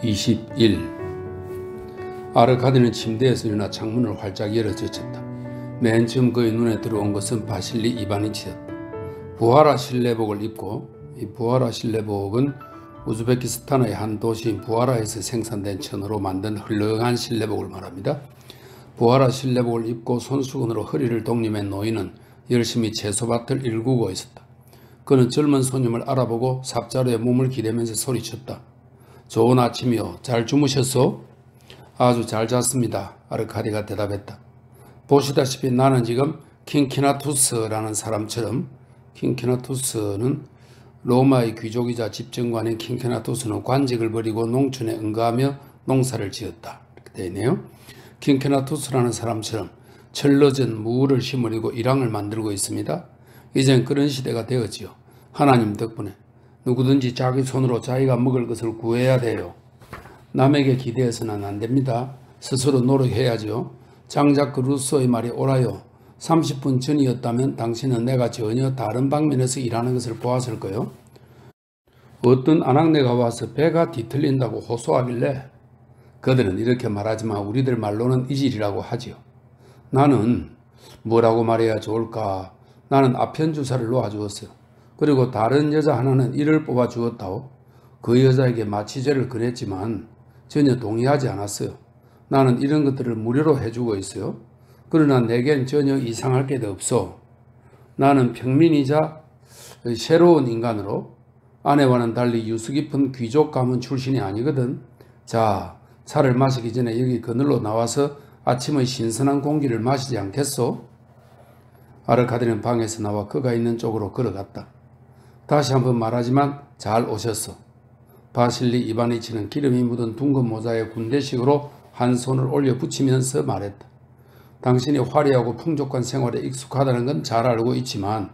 21. 아르카디는 침대에서 일어나 창문을 활짝 열어 젖혔다. 맨 처음 그의 눈에 들어온 것은 바실리 이바니치였다. 부하라 실내복을 입고, 이 부하라 실내복은 우즈베키스탄의 한 도시인 부하라에서 생산된 천으로 만든 헐렁한 실내복을 말합니다. 부하라 실내복을 입고 손수건으로 허리를 독림한 노인은 열심히 채소밭을 일구고 있었다. 그는 젊은 손님을 알아보고 삽자루에 몸을 기대면서 소리쳤다. 좋은 아침이요. 잘 주무셨소? 아주 잘 잤습니다. 아르카디가 대답했다. 보시다시피 나는 지금 킹키나투스라는 사람처럼, 킹키나투스는 로마의 귀족이자 집정관인 킹키나투스는 관직을 버리고 농촌에 응가하며 농사를 지었다. 이렇게 되어 있네요. 킹키나투스라는 사람처럼 철러진 무를 심으려고 일황을 만들고 있습니다. 이젠 그런 시대가 되었지요. 하나님 덕분에 누구든지 자기 손으로 자기가 먹을 것을 구해야 돼요. 남에게 기대해서는 안 됩니다. 스스로 노력해야죠. 장자크 루소의 말이 옳아요. 30분 전이었다면 당신은 내가 전혀 다른 방면에서 일하는 것을 보았을 거요. 어떤 아낙네가 와서 배가 뒤틀린다고 호소하길래 그들은 이렇게 말하지만 우리들 말로는 이질이라고 하지요. 나는 뭐라고 말해야 좋을까? 나는 아편주사를 놓아주었어요. 그리고 다른 여자 하나는 이를 뽑아주었다오. 그 여자에게 마취제를 권했지만 전혀 동의하지 않았어요. 나는 이런 것들을 무료로 해주고 있어요. 그러나 내겐 전혀 이상할 게 없어. 나는 평민이자 새로운 인간으로 아내와는 달리 유수 깊은 귀족 가문 출신이 아니거든. 자, 차를 마시기 전에 여기 그늘로 나와서 아침의 신선한 공기를 마시지 않겠소? 아르카디는 방에서 나와 그가 있는 쪽으로 걸어갔다. 다시 한번 말하지만 잘 오셨소. 바실리 이바니치는 기름이 묻은 둥근 모자에 군대식으로 한 손을 올려 붙이면서 말했다. 당신이 화려하고 풍족한 생활에 익숙하다는 건 잘 알고 있지만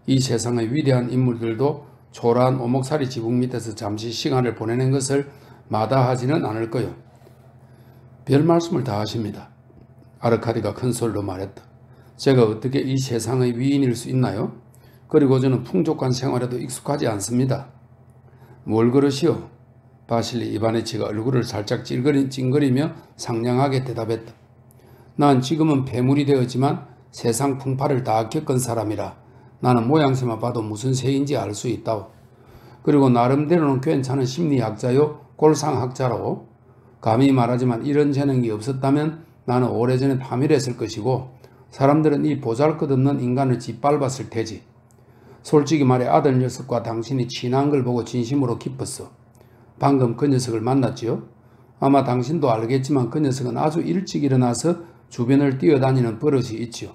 이 세상의 위대한 인물들도 초라한 오목살이 지붕 밑에서 잠시 시간을 보내는 것을 마다하지는 않을 거요. 별 말씀을 다 하십니다. 아르카디가 큰 소리로 말했다. 제가 어떻게 이 세상의 위인일 수 있나요? 그리고 저는 풍족한 생활에도 익숙하지 않습니다. 뭘 그러시오? 바실리 이바니치가 얼굴을 살짝 찡그리며 상냥하게 대답했다. 난 지금은 폐물이 되었지만 세상 풍파를 다 겪은 사람이라 나는 모양새만 봐도 무슨 새인지 알 수 있다오. 그리고 나름대로는 괜찮은 심리학자요 골상학자로 감히 말하지만 이런 재능이 없었다면 나는 오래전에 파멸했을 것이고 사람들은 이 보잘것없는 인간을 짓밟았을 테지. 솔직히 말해 아들 녀석과 당신이 친한 걸 보고 진심으로 기뻤어. 방금 그 녀석을 만났지요? 아마 당신도 알겠지만 그 녀석은 아주 일찍 일어나서 주변을 뛰어다니는 버릇이 있지요.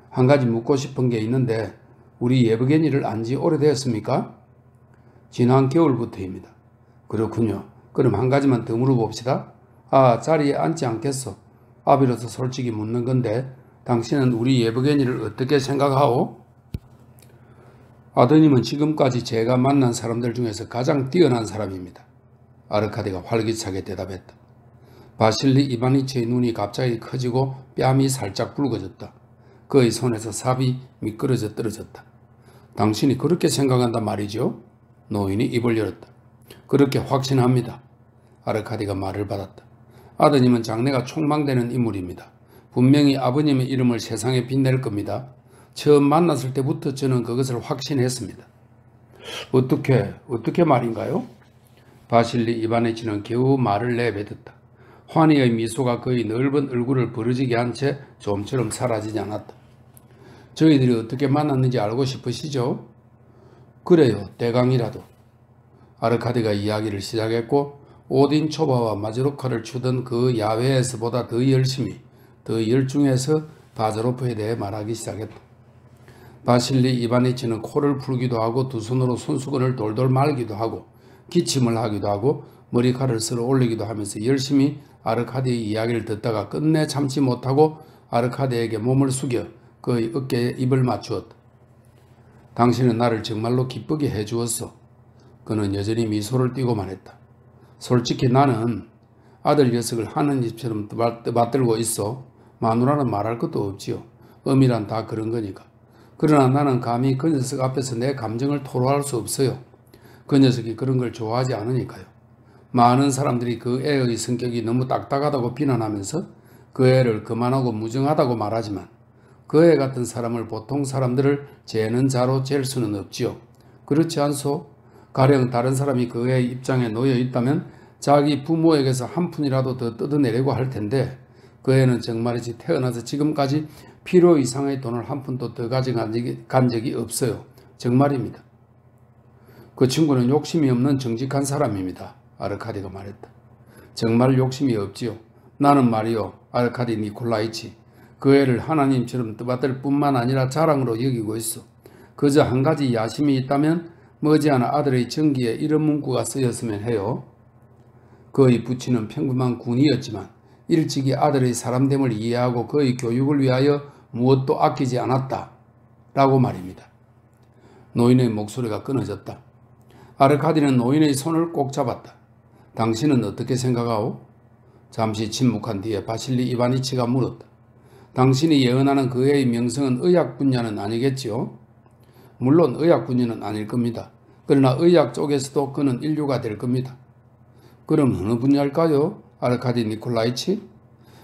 한 가지 묻고 싶은 게 있는데 우리 예브게니를 안지 오래되었습니까? 지난 겨울부터입니다. 그렇군요. 그럼 한 가지만 더 물어봅시다. 아, 자리에 앉지 않겠소? 아비로서 솔직히 묻는 건데 당신은 우리 예브게니를 어떻게 생각하오? 아드님은 지금까지 제가 만난 사람들 중에서 가장 뛰어난 사람입니다. 아르카디가 활기차게 대답했다. 바실리 이바니치의 눈이 갑자기 커지고 뺨이 살짝 붉어졌다. 그의 손에서 삽이 미끄러져 떨어졌다. 당신이 그렇게 생각한단 말이죠? 노인이 입을 열었다. 그렇게 확신합니다. 아르카디가 말을 받았다. 아드님은 장래가 촉망되는 인물입니다. 분명히 아버님의 이름을 세상에 빛낼 겁니다. 처음 만났을 때부터 저는 그것을 확신했습니다. 어떻게 말인가요? 바실리 이바니치는 겨우 말을 내뱉었다. 환희의 미소가 그의 넓은 얼굴을 부러지게 한 채 좀처럼 사라지지 않았다. 저희들이 어떻게 만났는지 알고 싶으시죠? 그래요, 대강이라도. 아르카디가 이야기를 시작했고 오딘 초바와 마조르카를 추던 그 야외에서보다 더 열심히, 더 열중해서 바자로프에 대해 말하기 시작했다. 바실리 이바니치는 코를 풀기도 하고 두 손으로 손수건을 돌돌 말기도 하고 기침을 하기도 하고 머리카락을 쓸어 올리기도 하면서 열심히 아르카디의 이야기를 듣다가 끝내 참지 못하고 아르카디에게 몸을 숙여 그의 어깨에 입을 맞추었다. 당신은 나를 정말로 기쁘게 해주었어. 그는 여전히 미소를 띠고 말했다. 솔직히 나는 아들 녀석을 하는 집처럼 맞들고 있어. 마누라는 말할 것도 없지요. 엄이란 다 그런 거니까. 그러나 나는 감히 그 녀석 앞에서 내 감정을 토로할 수 없어요. 그 녀석이 그런 걸 좋아하지 않으니까요. 많은 사람들이 그 애의 성격이 너무 딱딱하다고 비난하면서 그 애를 거만하고 무정하다고 말하지만 그 애 같은 사람을 보통 사람들을 재는 자로 잴 수는 없지요. 그렇지 않소? 가령 다른 사람이 그 애의 입장에 놓여 있다면 자기 부모에게서 한 푼이라도 더 뜯어내려고 할 텐데 그 애는 정말이지 태어나서 지금까지 필요 이상의 돈을 한 푼도 더 가져간 적이 없어요. 정말입니다. 그 친구는 욕심이 없는 정직한 사람입니다. 아르카디가 말했다. 정말 욕심이 없지요. 나는 말이요. 아르카디 니콜라이치. 그 애를 하나님처럼 떠받들 뿐만 아니라 자랑으로 여기고 있어. 그저 한 가지 야심이 있다면 머지않아 아들의 전기에 이런 문구가 쓰였으면 해요. 그의 부친은 평범한 군이었지만 일찍이 아들의 사람됨을 이해하고 그의 교육을 위하여 무엇도 아끼지 않았다. 라고 말입니다. 노인의 목소리가 끊어졌다. 아르카디는 노인의 손을 꼭 잡았다. 당신은 어떻게 생각하오? 잠시 침묵한 뒤에 바실리 이바니치가 물었다. 당신이 예언하는 그 애의 명성은 의학 분야는 아니겠지요? 물론 의학 분야는 아닐 겁니다. 그러나 의학 쪽에서도 그는 인류가 될 겁니다. 그럼 어느 분야일까요? 아르카디 니콜라이치?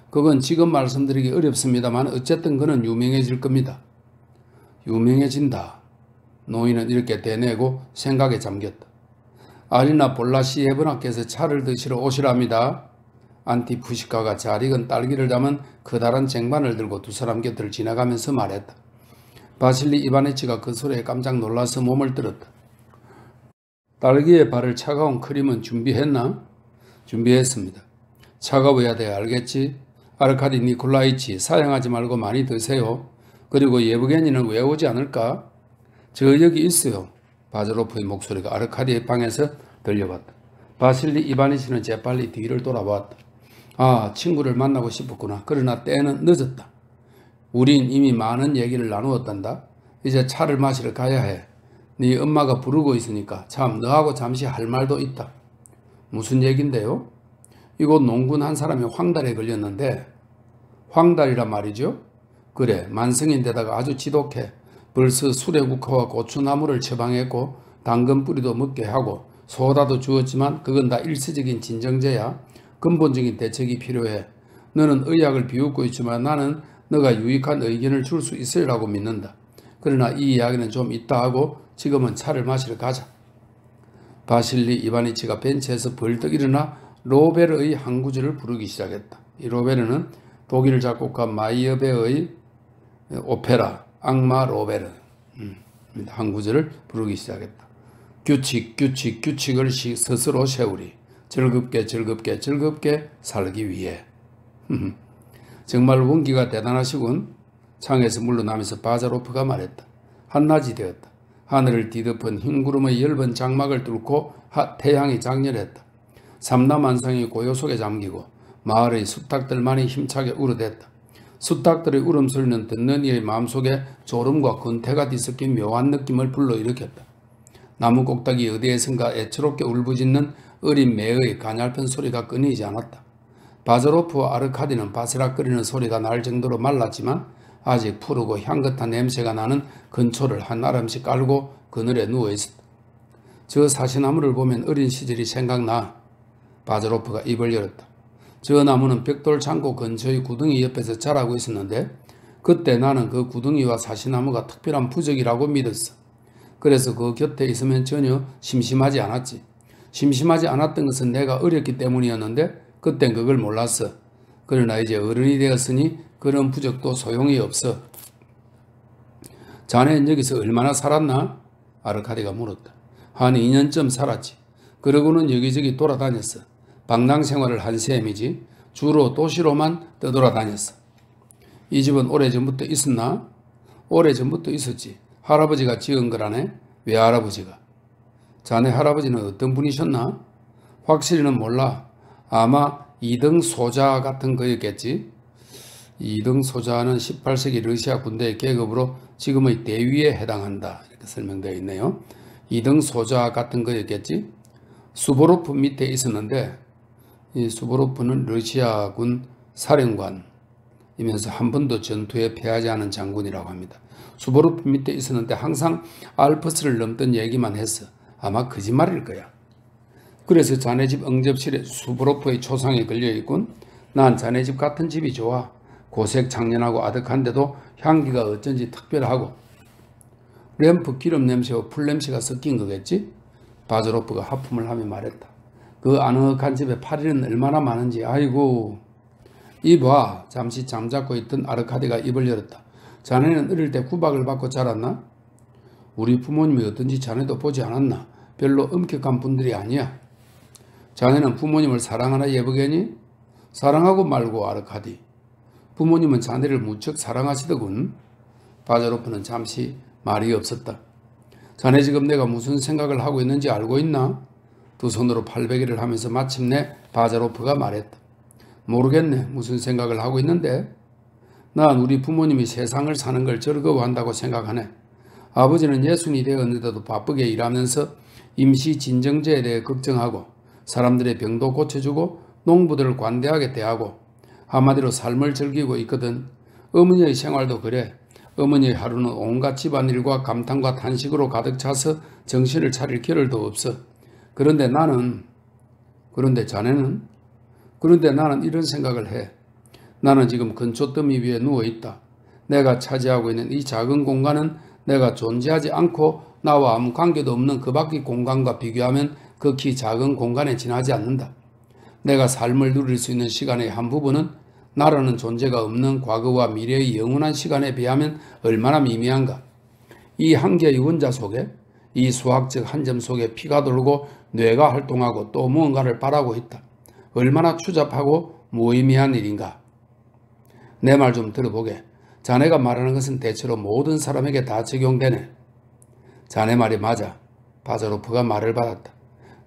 그건 지금 말씀드리기 어렵습니다만 어쨌든 그는 유명해질 겁니다. 유명해진다. 노인은 이렇게 대내고 생각에 잠겼다. 아리나 볼라시예브나께서 차를 드시러 오시랍니다. 안티푸시카가 잘 익은 딸기를 담은 커다란 쟁반을 들고 두 사람 곁을 지나가면서 말했다. 바실리 이바니치가 그 소리에 깜짝 놀라서 몸을 들었다. 딸기에 바를 차가운 크림은 준비했나? 준비했습니다. 차가워야 돼 알겠지? 아르카디 니콜라이치 사양하지 말고 많이 드세요. 그리고 예브게니는 왜 오지 않을까? 저 여기 있어요. 바자로프의 목소리가 아르카디의 방에서 들려왔다. 바실리 이바니치는 재빨리 뒤를 돌아보았다. 아, 친구를 만나고 싶었구나. 그러나 때는 늦었다. 우린 이미 많은 얘기를 나누었단다. 이제 차를 마시러 가야 해. 네 엄마가 부르고 있으니까 참 너하고 잠시 할 말도 있다. 무슨 얘긴데요? 이곳 농군 한 사람이 황달에 걸렸는데 황달이라 말이죠? 그래, 만성인데다가 아주 지독해. 벌써 수레국화와 고추나무를 처방했고 당근 뿌리도 먹게 하고 소다도 주었지만 그건 다 일시적인 진정제야. 근본적인 대책이 필요해. 너는 의학을 비웃고 있지만 나는 너가 유익한 의견을 줄 수 있으리라고 믿는다. 그러나 이 이야기는 좀 이따 하고 지금은 차를 마시러 가자. 바실리 이바니치가 벤치에서 벌떡 일어나 로베르의 한 구절을 부르기 시작했다. 이 로베르는 독일 작곡가 마이어베의 오페라 악마 로베르 한 구절을 부르기 시작했다. 규칙을 스스로 세우리. 즐겁게 살기 위해. 정말 원기가 대단하시군. 창에서 물러나면서 바자로프가 말했다. 한낮이 되었다. 하늘을 뒤덮은 흰 구름의 엷은 장막을 뚫고 태양이 장렬했다. 삼라만상이 고요 속에 잠기고 마을의 수탉들만이 힘차게 울어댔다. 수탉들의 울음소리는 듣는 이의 마음속에 졸음과 근태가 뒤섞인 묘한 느낌을 불러일으켰다. 나무 꼭대기 어디에선가 애처롭게 울부짖는 어린 매의 가냘픈 소리가 끊이지 않았다. 바자로프와 아르카디는 바스락거리는 소리가 날 정도로 말랐지만 아직 푸르고 향긋한 냄새가 나는 근초를 한 아름씩 깔고 그늘에 누워있었다. 저 사시나무를 보면 어린 시절이 생각나. 바자로프가 입을 열었다. 저 나무는 벽돌 창고 근처의 구덩이 옆에서 자라고 있었는데 그때 나는 그 구덩이와 사시나무가 특별한 부적이라고 믿었어. 그래서 그 곁에 있으면 전혀 심심하지 않았지. 심심하지 않았던 것은 내가 어렸기 때문이었는데 그땐 그걸 몰랐어. 그러나 이제 어른이 되었으니 그런 부적도 소용이 없어. 자네는 여기서 얼마나 살았나? 아르카디가 물었다. 한 2년쯤 살았지. 그러고는 여기저기 돌아다녔어. 방랑 생활을 한 셈이지. 주로 도시로만 떠돌아다녔어. 이 집은 오래전부터 있었나? 오래전부터 있었지. 할아버지가 지은 거라네. 외할아버지가. 자네 할아버지는 어떤 분이셨나? 확실히는 몰라. 아마 2등 소자 같은 거였겠지. 2등 소자는 18세기 러시아 군대의 계급으로 지금의 대위에 해당한다. 이렇게 설명되어 있네요. 2등 소자 같은 거였겠지. 수보로프 밑에 있었는데 이 수보로프는 러시아군 사령관이면서 한 번도 전투에 패하지 않은 장군이라고 합니다. 수보로프 밑에 있었는데 항상 알프스를 넘던 얘기만 했어. 아마 거짓말일 거야. 그래서 자네 집 응접실에 수브로프의 초상이 걸려있군. 난 자네 집 같은 집이 좋아. 고색 창년하고 아득한데도 향기가 어쩐지 특별하고 램프 기름 냄새와 풀 냄새가 섞인 거겠지? 바즈로프가 하품을 하며 말했다. 그 아늑한 집에 파리는 얼마나 많은지. 아이고. 이봐. 잠시 잠자고 있던 아르카디가 입을 열었다. 자네는 어릴 때 구박을 받고 자랐나? 우리 부모님이 어떤지 자네도 보지 않았나? 별로 엄격한 분들이 아니야. 자네는 부모님을 사랑하나 예보겠니? 사랑하고 말고 아르카디. 부모님은 자네를 무척 사랑하시더군. 바자로프는 잠시 말이 없었다. 자네 지금 내가 무슨 생각을 하고 있는지 알고 있나? 두 손으로 팔베개를 하면서 마침내 바자로프가 말했다. 모르겠네. 무슨 생각을 하고 있는데? 난 우리 부모님이 세상을 사는 걸 즐거워한다고 생각하네. 아버지는 예순이 되었는데도 바쁘게 일하면서 임시 진정제에 대해 걱정하고 사람들의 병도 고쳐주고 농부들을 관대하게 대하고 한마디로 삶을 즐기고 있거든. 어머니의 생활도 그래. 어머니의 하루는 온갖 집안일과 감탄과 탄식으로 가득 차서 정신을 차릴 겨를도 없어. 그런데 자네는? 그런데 나는 이런 생각을 해. 나는 지금 근초더미 위에 누워있다. 내가 차지하고 있는 이 작은 공간은 내가 존재하지 않고 나와 아무 관계도 없는 그 밖의 공간과 비교하면 극히 작은 공간에 지나지 않는다. 내가 삶을 누릴 수 있는 시간의 한 부분은 나라는 존재가 없는 과거와 미래의 영원한 시간에 비하면 얼마나 미미한가. 이 한 개의 원자 속에, 이 수학적 한 점 속에 피가 돌고 뇌가 활동하고 또 무언가를 바라고 있다. 얼마나 추잡하고 무의미한 일인가. 내 말 좀 들어보게. 자네가 말하는 것은 대체로 모든 사람에게 다 적용되네. 자네 말이 맞아. 바자로프가 말을 받았다.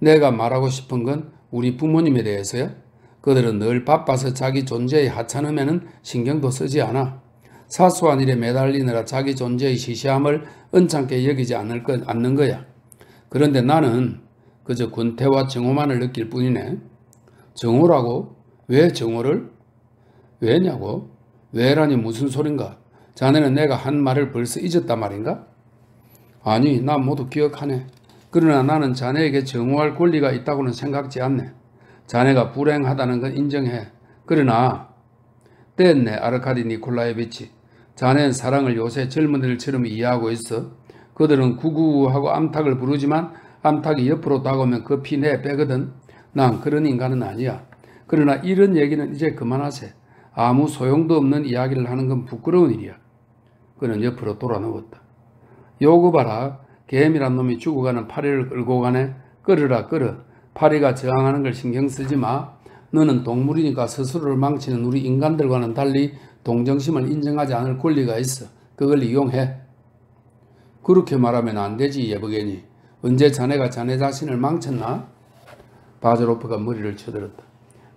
내가 말하고 싶은 건 우리 부모님에 대해서야. 그들은 늘 바빠서 자기 존재의 하찮음에는 신경도 쓰지 않아. 사소한 일에 매달리느라 자기 존재의 시시함을 언짢게 여기지 않는 거야. 그런데 나는 그저 군태와 정오만을 느낄 뿐이네. 정오라고? 왜 정오를? 왜냐고? 왜라니 무슨 소린가? 자네는 내가 한 말을 벌써 잊었단 말인가? 아니, 난 모두 기억하네. 그러나 나는 자네에게 정오할 권리가 있다고는 생각지 않네. 자네가 불행하다는 건 인정해. 그러나 됐네, 아르카디 니콜라예비치. 자네는 사랑을 요새 젊은이들처럼 이해하고 있어. 그들은 구구하고 암탉을 부르지만 암탉이 옆으로 다가오면 그 피 내 빼거든. 난 그런 인간은 아니야. 그러나 이런 얘기는 이제 그만하세. 아무 소용도 없는 이야기를 하는 건 부끄러운 일이야. 그는 옆으로 돌아 누웠다. 요거 봐라. 개미란 놈이 죽어가는 파리를 끌고 가네. 끌으라 끌어. 파리가 저항하는 걸 신경 쓰지 마. 너는 동물이니까 스스로를 망치는 우리 인간들과는 달리 동정심을 인정하지 않을 권리가 있어. 그걸 이용해. 그렇게 말하면 안 되지, 예버게니. 언제 자네가 자네 자신을 망쳤나? 바자로프가 머리를 쳐들었다.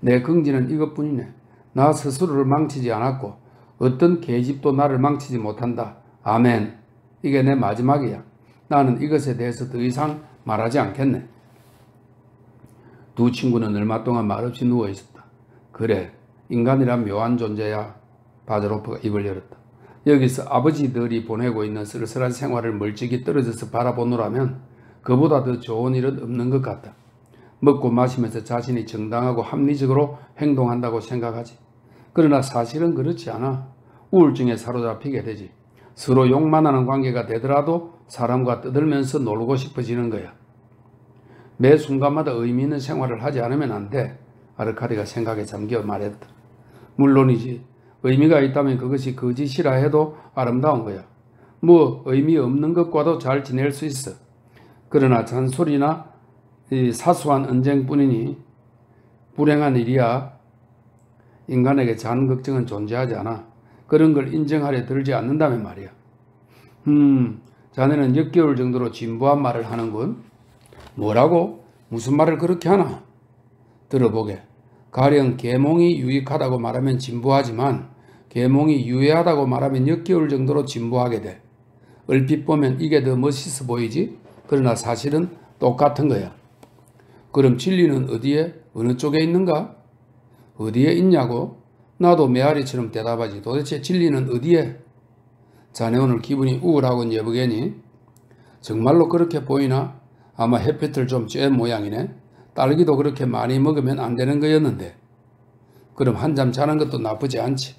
내 긍지는 이것뿐이네. 나 스스로를 망치지 않았고 어떤 계집도 나를 망치지 못한다. 아멘. 이게 내 마지막이야. 나는 이것에 대해서 더 이상 말하지 않겠네. 두 친구는 얼마 동안 말없이 누워있었다. 그래, 인간이란 묘한 존재야. 바자로프가 입을 열었다. 여기서 아버지들이 보내고 있는 쓸쓸한 생활을 멀찍이 떨어져서 바라보노라면 그보다 더 좋은 일은 없는 것 같다. 먹고 마시면서 자신이 정당하고 합리적으로 행동한다고 생각하지. 그러나 사실은 그렇지 않아. 우울증에 사로잡히게 되지. 서로 욕만 하는 관계가 되더라도 사람과 떠들면서 놀고 싶어지는 거야. 매 순간마다 의미 있는 생활을 하지 않으면 안 돼. 아르카디가 생각에 잠겨 말했다. 물론이지. 의미가 있다면 그것이 거짓이라 해도 아름다운 거야. 뭐 의미 없는 것과도 잘 지낼 수 있어. 그러나 잔소리나 사소한 언쟁뿐이니 불행한 일이야. 인간에게 잔 걱정은 존재하지 않아. 그런 걸 인정하려 들지 않는다면 말이야. 자네는 역겨울 정도로 진부한 말을 하는군. 뭐라고? 무슨 말을 그렇게 하나? 들어보게. 가령 계몽이 유익하다고 말하면 진부하지만 계몽이 유해하다고 말하면 역겨울 정도로 진부하게 돼. 얼핏 보면 이게 더 멋있어 보이지? 그러나 사실은 똑같은 거야. 그럼 진리는 어디에? 어느 쪽에 있는가? 어디에 있냐고? 나도 메아리처럼 대답하지. 도대체 진리는 어디에? 자네 오늘 기분이 우울하군 예보겠니? 정말로 그렇게 보이나? 아마 햇빛을 좀 쬐은 모양이네. 딸기도 그렇게 많이 먹으면 안 되는 거였는데. 그럼 한잠 자는 것도 나쁘지 않지.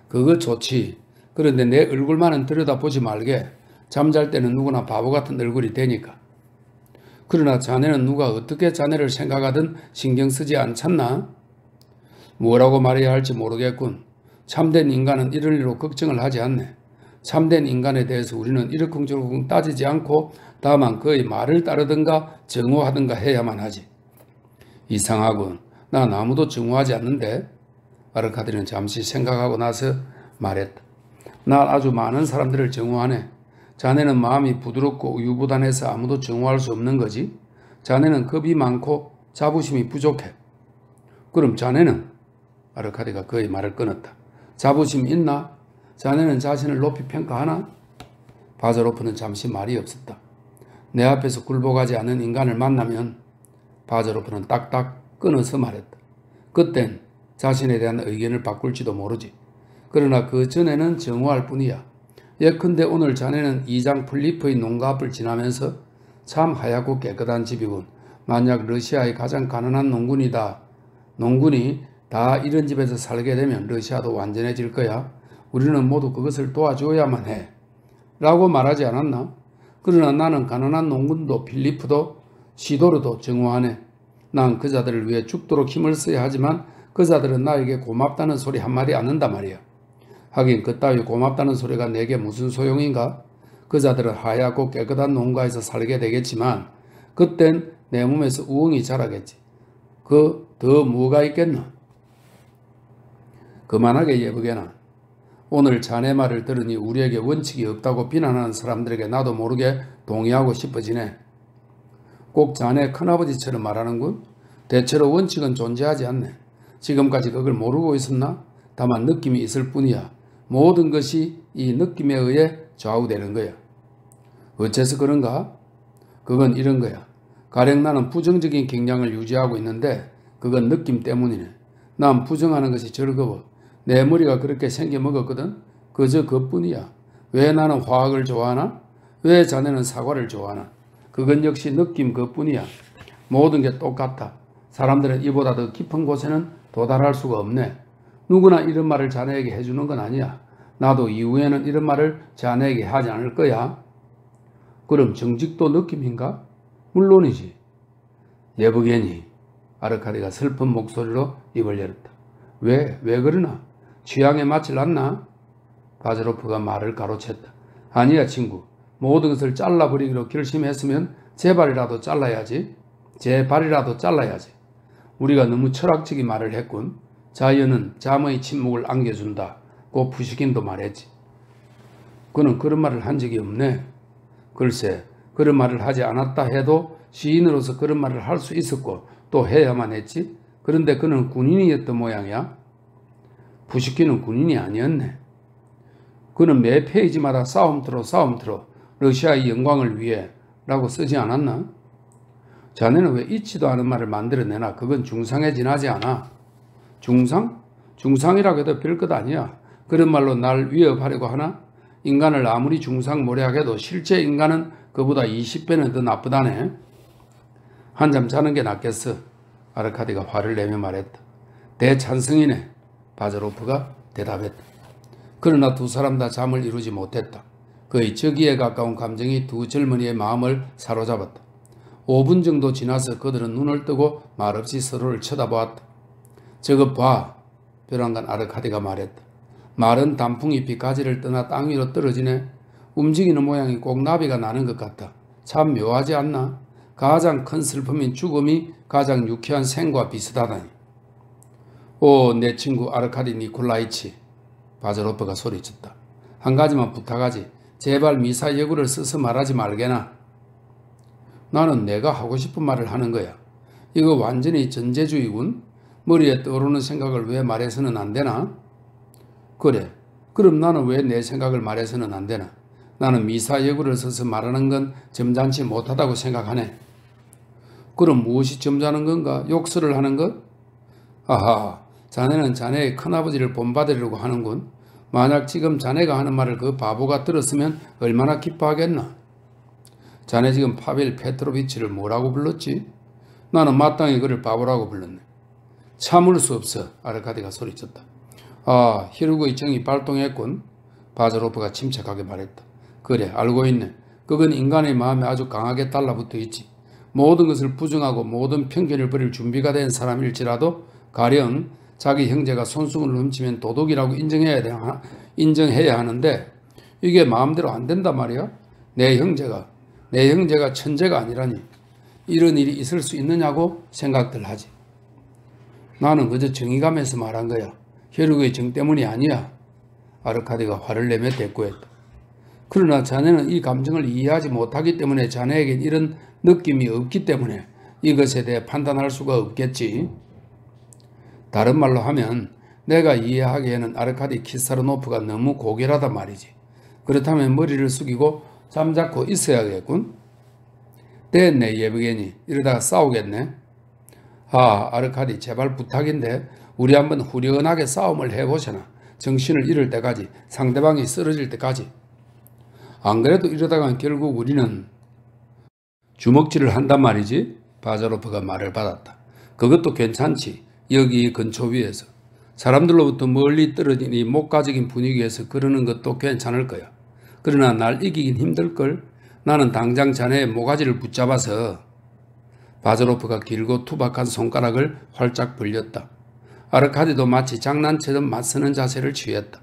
그거 좋지. 그런데 내 얼굴만은 들여다보지 말게. 잠잘 때는 누구나 바보 같은 얼굴이 되니까. 그러나 자네는 누가 어떻게 자네를 생각하든 신경 쓰지 않잖나? 뭐라고 말해야 할지 모르겠군. 참된 인간은 이런 일로 걱정을 하지 않네. 참된 인간에 대해서 우리는 이러쿵저러쿵 따지지 않고 다만 그의 말을 따르든가 정오하든가 해야만 하지. 이상하군. 난 아무도 정오하지 않는데. 아르카디는 잠시 생각하고 나서 말했다. 나 아주 많은 사람들을 정오하네. 자네는 마음이 부드럽고 우유부단해서 아무도 정오할 수 없는 거지. 자네는 겁이 많고 자부심이 부족해. 그럼 자네는? 아르카디가 그의 말을 끊었다. 자부심 있나? 자네는 자신을 높이 평가하나? 바자로프는 잠시 말이 없었다. 내 앞에서 굴복하지 않는 인간을 만나면 바자로프는 딱딱 끊어서 말했다. 그땐 자신에 대한 의견을 바꿀지도 모르지. 그러나 그 전에는 정오할 뿐이야. 예컨대 오늘 자네는 2장 플리프의 농가 앞을 지나면서 참 하얗고 깨끗한 집이군. 만약 러시아의 가장 가난한 농군이 다 이런 집에서 살게 되면 러시아도 완전해질 거야. 우리는 모두 그것을 도와줘야만 해. 라고 말하지 않았나? 그러나 나는 가난한 농군도 필리프도 시도르도 정오하네. 난 그자들을 위해 죽도록 힘을 써야 하지만 그자들은 나에게 고맙다는 소리 한마디 안 한단 말이야. 하긴 그따위 고맙다는 소리가 내게 무슨 소용인가? 그자들은 하얗고 깨끗한 농가에서 살게 되겠지만 그땐 내 몸에서 우엉이 자라겠지. 더 뭐가 있겠나? 그만하게 예쁘게나. 오늘 자네 말을 들으니 우리에게 원칙이 없다고 비난하는 사람들에게 나도 모르게 동의하고 싶어지네. 꼭 자네 큰아버지처럼 말하는군. 대체로 원칙은 존재하지 않네. 지금까지 그걸 모르고 있었나? 다만 느낌이 있을 뿐이야. 모든 것이 이 느낌에 의해 좌우되는 거야. 어째서 그런가? 그건 이런 거야. 가령 나는 부정적인 경향을 유지하고 있는데 그건 느낌 때문이네. 난 부정하는 것이 즐거워. 내 머리가 그렇게 생겨 먹었거든. 그저 그뿐이야. 왜 나는 화학을 좋아하나? 왜 자네는 사과를 좋아하나? 그건 역시 느낌 그뿐이야. 모든 게 똑같아. 사람들은 이보다 더 깊은 곳에는 도달할 수가 없네. 누구나 이런 말을 자네에게 해주는 건 아니야. 나도 이후에는 이런 말을 자네에게 하지 않을 거야. 그럼 정직도 느낌인가? 물론이지. 예브게니. 아르카디가 슬픈 목소리로 입을 열었다. 왜 그러나? 취향에 맞질 않나? 바자로프가 말을 가로챘다. 아니야 친구. 모든 것을 잘라버리기로 결심했으면 제발이라도 잘라야지. 제발이라도 잘라야지. 우리가 너무 철학적인 말을 했군. 자연은 잠의 침묵을 안겨준다. 고 푸시킨도 말했지. 그는 그런 말을 한 적이 없네. 글쎄 그런 말을 하지 않았다 해도 시인으로서 그런 말을 할 수 있었고 또 해야만 했지. 그런데 그는 군인이었던 모양이야. 푸시킨은 군인이 아니었네. 그는 매 페이지마다 싸움터로 러시아의 영광을 위해 라고 쓰지 않았나? 자네는 왜 잊지도 않은 말을 만들어내나? 그건 중상에 지나지 않아. 중상? 중상이라고 해도 별것 아니야. 그런 말로 날 위협하려고 하나? 인간을 아무리 중상모략해도 실제 인간은 그보다 20배는 더 나쁘다네. 한잠 자는 게 낫겠어. 아르카디가 화를 내며 말했다. 대찬성이네. 바자로프가 대답했다. 그러나 두 사람 다 잠을 이루지 못했다. 그의 저기에 가까운 감정이 두 젊은이의 마음을 사로잡았다. 5분 정도 지나서 그들은 눈을 뜨고 말없이 서로를 쳐다보았다. 저것 봐. 벼랑간 아르카디가 말했다. 마른 단풍잎이 가지를 떠나 땅 위로 떨어지네. 움직이는 모양이 꼭 나비가 나는 것 같다. 참 묘하지 않나? 가장 큰 슬픔인 죽음이 가장 유쾌한 생과 비슷하다니. 오, 내 친구 아르카디 니콜라이치. 바자로프가 소리쳤다. 한 가지만 부탁하지. 제발 미사 여구를 써서 말하지 말게나. 나는 내가 하고 싶은 말을 하는 거야. 이거 완전히 전제주의군. 머리에 떠오르는 생각을 왜 말해서는 안 되나? 그래. 그럼 나는 왜 내 생각을 말해서는 안 되나? 나는 미사 여구를 써서 말하는 건 점잖지 못하다고 생각하네. 그럼 무엇이 점잖은 건가? 욕설을 하는 것? 아하, 자네는 자네의 큰아버지를 본받으려고 하는군. 만약 지금 자네가 하는 말을 그 바보가 들었으면 얼마나 기뻐하겠나? 자네 지금 파벨 페트로비치를 뭐라고 불렀지? 나는 마땅히 그를 바보라고 불렀네. 참을 수 없어. 아르카디가 소리쳤다. 아, 히르고의 정이 발동했군. 바자로프가 침착하게 말했다. 그래, 알고 있네. 그건 인간의 마음에 아주 강하게 달라붙어 있지. 모든 것을 부정하고 모든 편견을 버릴 준비가 된 사람일지라도 가령 자기 형제가 손수건을 훔치면 도둑이라고 인정해야 하는데 이게 마음대로 안 된단 말이야. 내 형제가 천재가 아니라니 이런 일이 있을 수 있느냐고 생각들 하지. 나는 그저 정의감에서 말한 거야. 혈육의 정 때문이 아니야. 아르카디가 화를 내며 대꾸했다. 그러나 자네는 이 감정을 이해하지 못하기 때문에 자네에겐 이런 느낌이 없기 때문에 이것에 대해 판단할 수가 없겠지. 다른 말로 하면 내가 이해하기에는 아르카디 키사르노프가 너무 고결하단 말이지. 그렇다면 머리를 숙이고 잠자코 있어야겠군. 됐네 예브게니. 이러다가 싸우겠네. 아 아르카디 제발 부탁인데 우리 한번 후련하게 싸움을 해보셔나. 정신을 잃을 때까지, 상대방이 쓰러질 때까지. 안 그래도 이러다가 결국 우리는 주먹질을 한단 말이지. 바자로프가 말을 받았다. 그것도 괜찮지. 여기 근처 위에서. 사람들로부터 멀리 떨어진 이 목가적인 분위기에서 그러는 것도 괜찮을 거야. 그러나 날 이기긴 힘들걸. 나는 당장 자네의 모가지를 붙잡아서. 바자로프가 길고 투박한 손가락을 활짝 벌렸다. 아르카디도 마치 장난처럼 맞서는 자세를 취했다.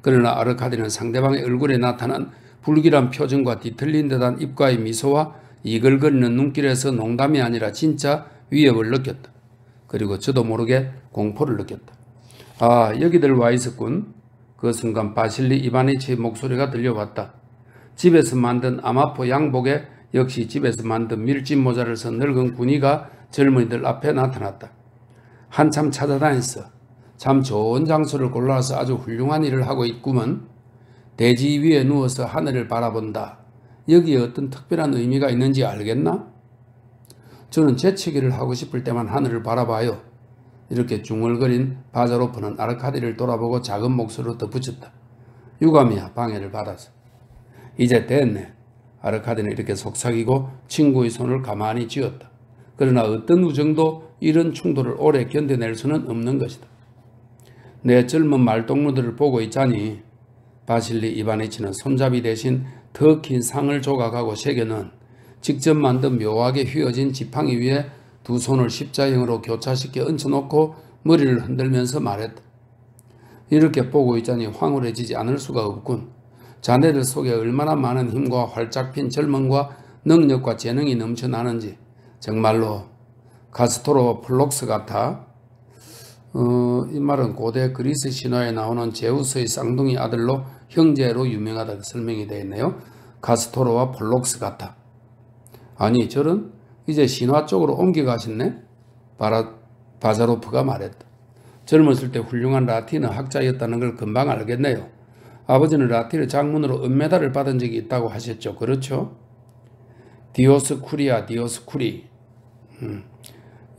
그러나 아르카디는 상대방의 얼굴에 나타난 불길한 표정과 뒤틀린 듯한 입가의 미소와 이글거리는 눈길에서 농담이 아니라 진짜 위협을 느꼈다. 그리고 저도 모르게 공포를 느꼈다. 아 여기들 와 있었군. 그 순간 바실리 이바니치의 목소리가 들려왔다. 집에서 만든 아마포 양복에 역시 집에서 만든 밀짚 모자를 쓴 늙은 군이가 젊은이들 앞에 나타났다. 한참 찾아다녔어. 참 좋은 장소를 골라서 아주 훌륭한 일을 하고 있구먼. 대지 위에 누워서 하늘을 바라본다. 여기에 어떤 특별한 의미가 있는지 알겠나? 저는 재채기를 하고 싶을 때만 하늘을 바라봐요. 이렇게 중얼거린 바자로프는 아르카디를 돌아보고 작은 목소리로 덧붙였다. 유감이야 방해를 받아서. 이제 됐네. 아르카디는 이렇게 속삭이고 친구의 손을 가만히 쥐었다. 그러나 어떤 우정도 이런 충돌을 오래 견뎌낼 수는 없는 것이다. 내 젊은 말동무들을 보고 있자니. 바실리 이바니치는 손잡이 대신 더 긴 상을 조각하고 새겨는 직접 만든 묘하게 휘어진 지팡이 위에 두 손을 십자형으로 교차시켜 얹혀놓고 머리를 흔들면서 말했다. 이렇게 보고 있자니 황홀해지지 않을 수가 없군. 자네들 속에 얼마나 많은 힘과 활짝 핀 젊음과 능력과 재능이 넘쳐나는지 정말로 카스토로 플록스 같아. 이 말은 고대 그리스 신화에 나오는 제우스의 쌍둥이 아들로 형제로 유명하다고 설명이 되어 있네요. 카스토로와 폴록스 같아. 아니 저런 이제 신화 쪽으로 옮겨가셨네. 바자로프가 말했다. 젊었을 때 훌륭한 라틴어 학자였다는 걸 금방 알겠네요. 아버지는 라틴어 장문으로 은메달을 받은 적이 있다고 하셨죠. 그렇죠? 디오스쿠리아 디오스쿠리.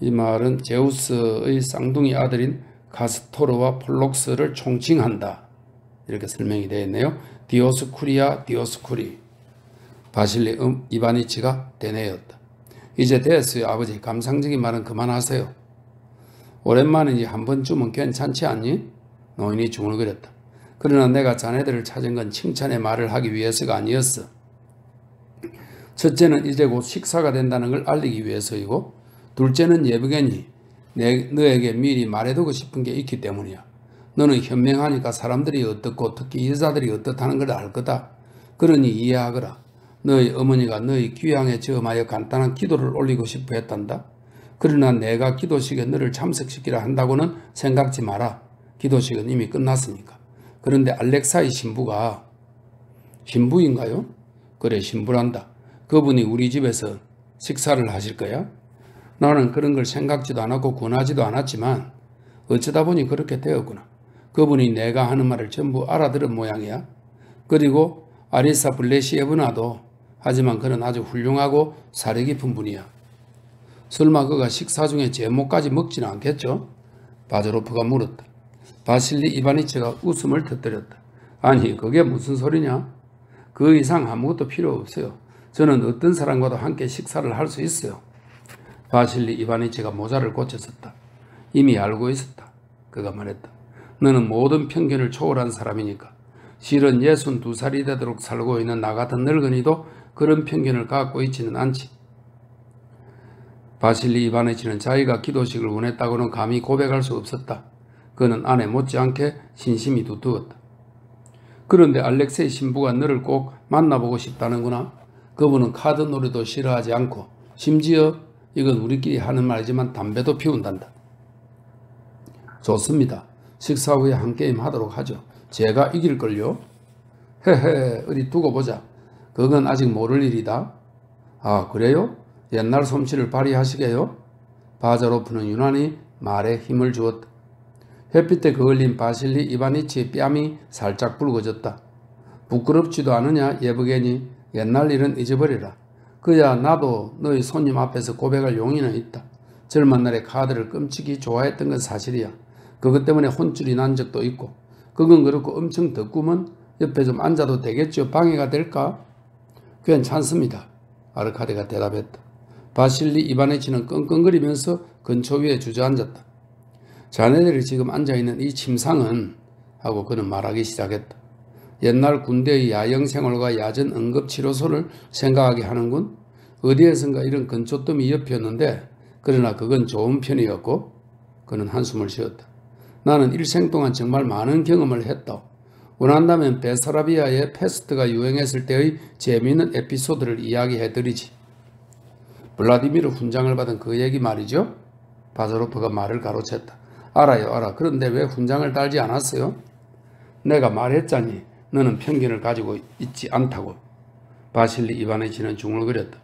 이 말은 제우스의 쌍둥이 아들인 카스토르와 폴록스를 총칭한다. 이렇게 설명이 되어 있네요. 디오스쿠리아 디오스쿠리. 바실리 이바니치가 대뇌였다. 이제 됐어요 아버지. 감상적인 말은 그만하세요. 오랜만이지 한 번쯤은 괜찮지 않니? 노인이 중얼거렸다. 그러나 내가 자네들을 찾은 건 칭찬의 말을 하기 위해서가 아니었어. 첫째는 이제 곧 식사가 된다는 걸 알리기 위해서이고 둘째는 예브게니 너에게 미리 말해두고 싶은 게 있기 때문이야. 너는 현명하니까 사람들이 어떻고 특히 여자들이 어떻다는 걸 알 거다. 그러니 이해하거라. 너희 어머니가 너희 귀향에 저음하여 간단한 기도를 올리고 싶어 했단다. 그러나 내가 기도식에 너를 참석시키라 한다고는 생각지 마라. 기도식은 이미 끝났으니까. 그런데 알렉사의 신부가 신부인가요? 그래 신부란다. 그분이 우리 집에서 식사를 하실 거야? 나는 그런 걸 생각지도 않았고 권하지도 않았지만 어쩌다 보니 그렇게 되었구나. 그분이 내가 하는 말을 전부 알아들은 모양이야. 그리고 아리사 블레시에브나도 하지만 그는 아주 훌륭하고 사려 깊은 분이야. 설마 그가 식사 중에 제목까지 먹지는 않겠죠? 바자로프가 물었다. 바실리 이바니치가 웃음을 터뜨렸다. 아니 그게 무슨 소리냐? 그 이상 아무것도 필요 없어요. 저는 어떤 사람과도 함께 식사를 할 수 있어요. 바실리 이바니치가 모자를 고쳤었다. 이미 알고 있었다. 그가 말했다. 너는 모든 편견을 초월한 사람이니까. 실은 62살이 되도록 살고 있는 나 같은 늙은이도 그런 편견을 갖고 있지는 않지. 바실리 이바니치는 자기가 기도식을 원했다고는 감히 고백할 수 없었다. 그는 아내 못지않게 신심이 두터웠다. 그런데 알렉세이 신부가 너를 꼭 만나보고 싶다는구나. 그분은 카드 놀이도 싫어하지 않고 심지어 이건 우리끼리 하는 말이지만 담배도 피운단다. 좋습니다. 식사 후에 한 게임 하도록 하죠. 제가 이길걸요? 헤헤, 어디 두고 보자. 그건 아직 모를 일이다. 아, 그래요? 옛날 솜씨를 발휘하시게요? 바자로프는 유난히 말에 힘을 주었다. 햇빛에 그을린 바실리 이바니치의 뺨이 살짝 붉어졌다. 부끄럽지도 않으냐, 예브게니? 옛날 일은 잊어버리라. 그야 나도 너희 손님 앞에서 고백할 용의는 있다. 젊은 날에 카드를 끔찍이 좋아했던 건 사실이야. 그것 때문에 혼쭐이 난 적도 있고. 그건 그렇고 엄청 덥구먼 옆에 좀 앉아도 되겠죠? 방해가 될까? 괜찮습니다. 아르카디가 대답했다. 바실리 이바니치는 끙끙거리면서 근처 위에 주저앉았다. 자네들이 지금 앉아있는 이 침상은 하고 그는 말하기 시작했다. 옛날 군대의 야영생활과 야전 응급치료소를 생각하게 하는군. 어디에선가 이런 근초뜸이 옆이었는데 그러나 그건 좋은 편이었고. 그는 한숨을 쉬었다. 나는 일생 동안 정말 많은 경험을 했다. 원한다면 베사라비아의 패스트가 유행했을 때의 재미있는 에피소드를 이야기해드리지. 블라디미르 훈장을 받은 그 얘기 말이죠? 바자로프가 말을 가로챘다. 알아요, 알아. 그런데 왜 훈장을 달지 않았어요? 내가 말했잖니. 너는 편견을 가지고 있지 않다고. 바실리 이바니치는 중얼거렸다.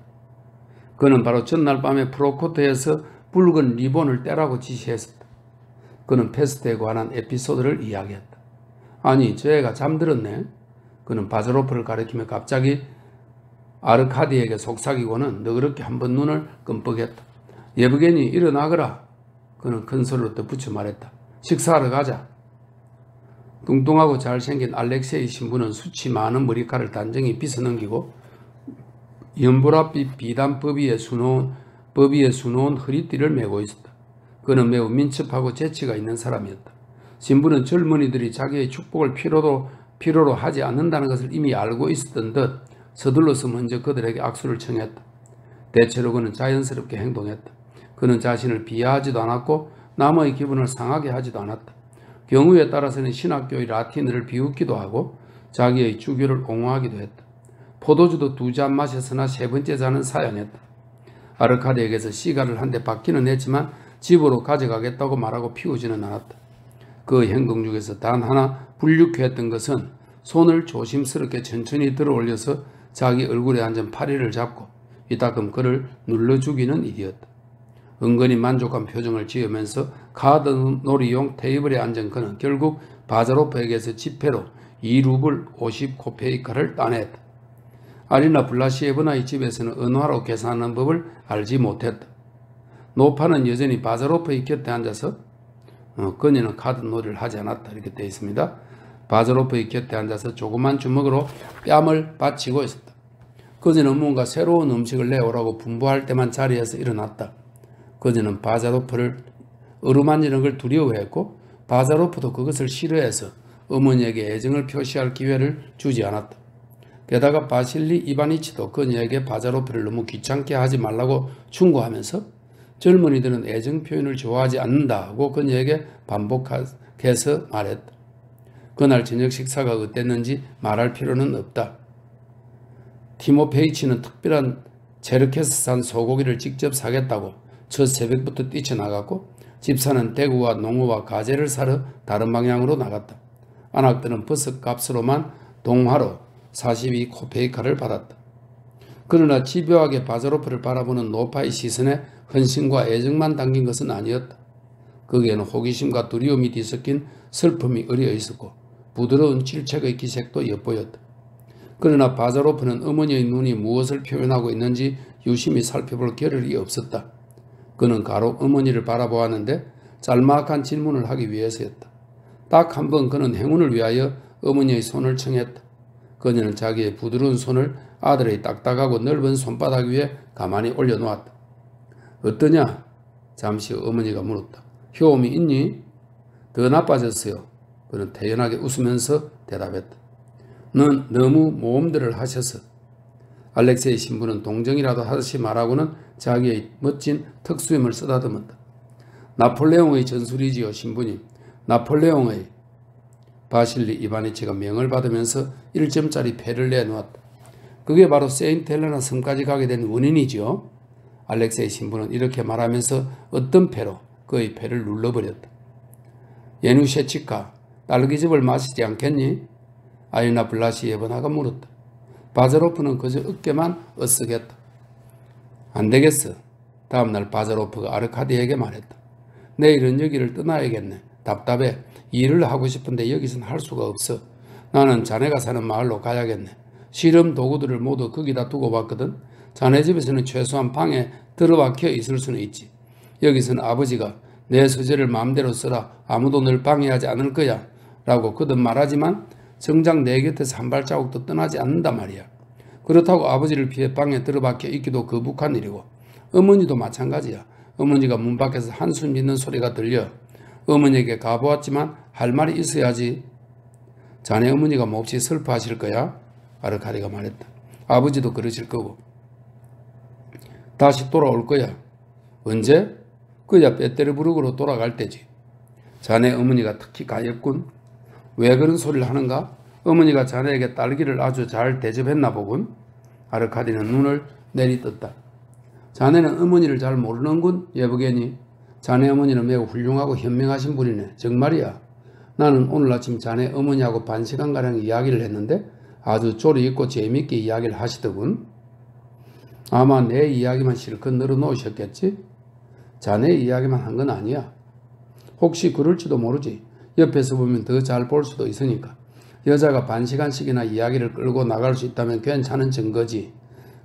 그는 바로 전날 밤에 프로코트에서 붉은 리본을 떼라고 지시했었다. 그는 패스트에 관한 에피소드를 이야기했다. 아니, 저 애가 잠들었네. 그는 바자로프를 가리키며 갑자기 아르카디에게 속삭이고는 너그럽게 한번 눈을 끔뻑했다. 예브게니 일어나거라. 그는 큰 소리로 덧붙여 말했다. 식사하러 가자. 뚱뚱하고 잘생긴 알렉세이 신부는 수치 많은 머리카락을 단정히 빗어넘기고 연보랏빛 비단 법 위에 수놓은 허리띠를 메고 있었다. 그는 매우 민첩하고 재치가 있는 사람이었다. 신부는 젊은이들이 자기의 축복을 필요로 하지 않는다는 것을 이미 알고 있었던 듯 서둘러서 먼저 그들에게 악수를 청했다. 대체로 그는 자연스럽게 행동했다. 그는 자신을 비하하지도 않았고 남의 기분을 상하게 하지도 않았다. 경우에 따라서는 신학교의 라틴어를 비웃기도 하고 자기의 주교를 옹호하기도 했다. 포도주도 2잔 마셨으나 3번째 잔은 사양했다. 아르카디에게서 시가를 한 대 받기는 했지만 집으로 가져가겠다고 말하고 피우지는 않았다. 그 행동 중에서 단 하나 불쾌했던 것은 손을 조심스럽게 천천히 들어올려서 자기 얼굴에 앉은 파리를 잡고 이따금 그를 눌러주기는 일이었다. 은근히 만족한 표정을 지으면서 카드 놀이용 테이블에 앉은 그는 결국 바자로프에게서 지폐로 2루블 50코페이카를 따냈다. 아리나 블라시에브나의 집에서는 은화로 계산하는 법을 알지 못했다. 노파는 여전히 바자로프의 곁에 앉아서 그녀는 카드 놀이를 하지 않았다. 이렇게 되어 있습니다. 바자로프의 곁에 앉아서 조그만 주먹으로 뺨을 받치고 있었다. 그녀는 뭔가 새로운 음식을 내오라고 분부할 때만 자리에서 일어났다. 그녀는 바자로프를 어루만지는 걸 두려워했고 바자로프도 그것을 싫어해서 어머니에게 애정을 표시할 기회를 주지 않았다. 게다가 바실리 이바니치도 그녀에게 바자로프를 너무 귀찮게 하지 말라고 충고하면서 젊은이들은 애정 표현을 좋아하지 않는다고 그녀에게 반복해서 말했다. 그날 저녁 식사가 어땠는지 말할 필요는 없다. 티모페이치는 특별한 체르케스산 소고기를 직접 사겠다고 첫 새벽부터 뛰쳐나갔고 집사는 대구와 농어와 가재를 사러 다른 방향으로 나갔다. 안악들은 버섯 값으로만 동화로 42코페이카를 받았다. 그러나 집요하게 바자로프를 바라보는 노파의 시선에 헌신과 애정만 담긴 것은 아니었다. 거기에는 호기심과 두려움이 뒤섞인 슬픔이 어려 있었고 부드러운 질책의 기색도 엿보였다. 그러나 바자로프는 어머니의 눈이 무엇을 표현하고 있는지 유심히 살펴볼 겨를이 없었다. 그는 가로 어머니를 바라보았는데 짤막한 질문을 하기 위해서였다. 딱 한 번 그는 행운을 위하여 어머니의 손을 청했다. 그녀는 자기의 부드러운 손을 아들의 딱딱하고 넓은 손바닥 위에 가만히 올려놓았다. 어떠냐? 잠시 어머니가 물었다. 효험이 있니? 더 나빠졌어요. 그는 태연하게 웃으면서 대답했다. 넌 너무 모험들을 하셔서. 알렉세이 신부는 동정이라도 하듯이 말하고는 자기의 멋진 특수임을 쓰다듬었다. 나폴레옹의 전술이지요, 신부님. 나폴레옹의. 바실리 이바니치가 명을 받으면서 1점짜리 패를 내놓았다. 그게 바로 세인트 헬레나 섬까지 가게 된 원인이지요. 알렉세이 신부는 이렇게 말하면서 어떤 패로 그의 패를 눌러버렸다. 예누셰치카, 딸기즙을 마시지 않겠니? 아리나 블라시예번화가 물었다. 바자로프는 그저 어깨만 으쓱했다. 안 되겠어. 다음날 바자로프가 아르카디에게 말했다. 내일은 여기를 떠나야겠네. 답답해. 일을 하고 싶은데 여기선 할 수가 없어. 나는 자네가 사는 마을로 가야겠네. 실험 도구들을 모두 거기다 두고 봤거든. 자네 집에서는 최소한 방에 들어박혀 있을 수는 있지. 여기서는 아버지가 내 서재를 마음대로 써라. 아무도 널 방해하지 않을 거야. 라고 거듭 말하지만 정작 내 곁에서 한 발자국도 떠나지 않는단 말이야. 그렇다고 아버지를 피해 방에 들어박혀 있기도 거북한 일이고 어머니도 마찬가지야. 어머니가 문 밖에서 한숨 짓는 소리가 들려. 어머니에게 가보았지만 할 말이 있어야지. 자네 어머니가 몹시 슬퍼하실 거야. 아르카디가 말했다. 아버지도 그러실 거고. 다시 돌아올 거야. 언제? 그야 빼떼르부르크로 돌아갈 때지. 자네 어머니가 특히 가엾군. 왜 그런 소리를 하는가? 어머니가 자네에게 딸기를 아주 잘 대접했나 보군. 아르카디는 눈을 내리떴다. 자네는 어머니를 잘 모르는군. 예브게니. 자네 어머니는 매우 훌륭하고 현명하신 분이네. 정말이야. 나는 오늘 아침 자네 어머니하고 반 시간가량 이야기를 했는데 아주 조리 있고 재미있게 이야기를 하시더군. 아마 내 이야기만 실컷 늘어놓으셨겠지? 자네 이야기만 한 건 아니야. 혹시 그럴지도 모르지. 옆에서 보면 더 잘 볼 수도 있으니까. 여자가 반 시간씩이나 이야기를 끌고 나갈 수 있다면 괜찮은 증거지.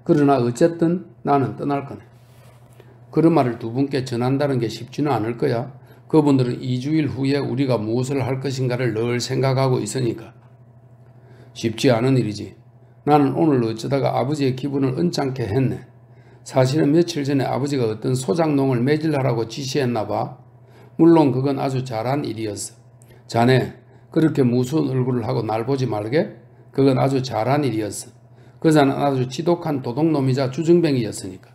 그러나 어쨌든 나는 떠날 거네. 그런 말을 두 분께 전한다는 게 쉽지는 않을 거야. 그분들은 2주일 후에 우리가 무엇을 할 것인가를 늘 생각하고 있으니까. 쉽지 않은 일이지. 나는 오늘 어쩌다가 아버지의 기분을 언짢게 했네. 사실은 며칠 전에 아버지가 어떤 소작농을 매질하라고 지시했나 봐. 물론 그건 아주 잘한 일이었어. 자네 그렇게 무서운 얼굴을 하고 날 보지 말게. 그건 아주 잘한 일이었어. 그자는 아주 지독한 도둑놈이자 주정뱅이였으니까.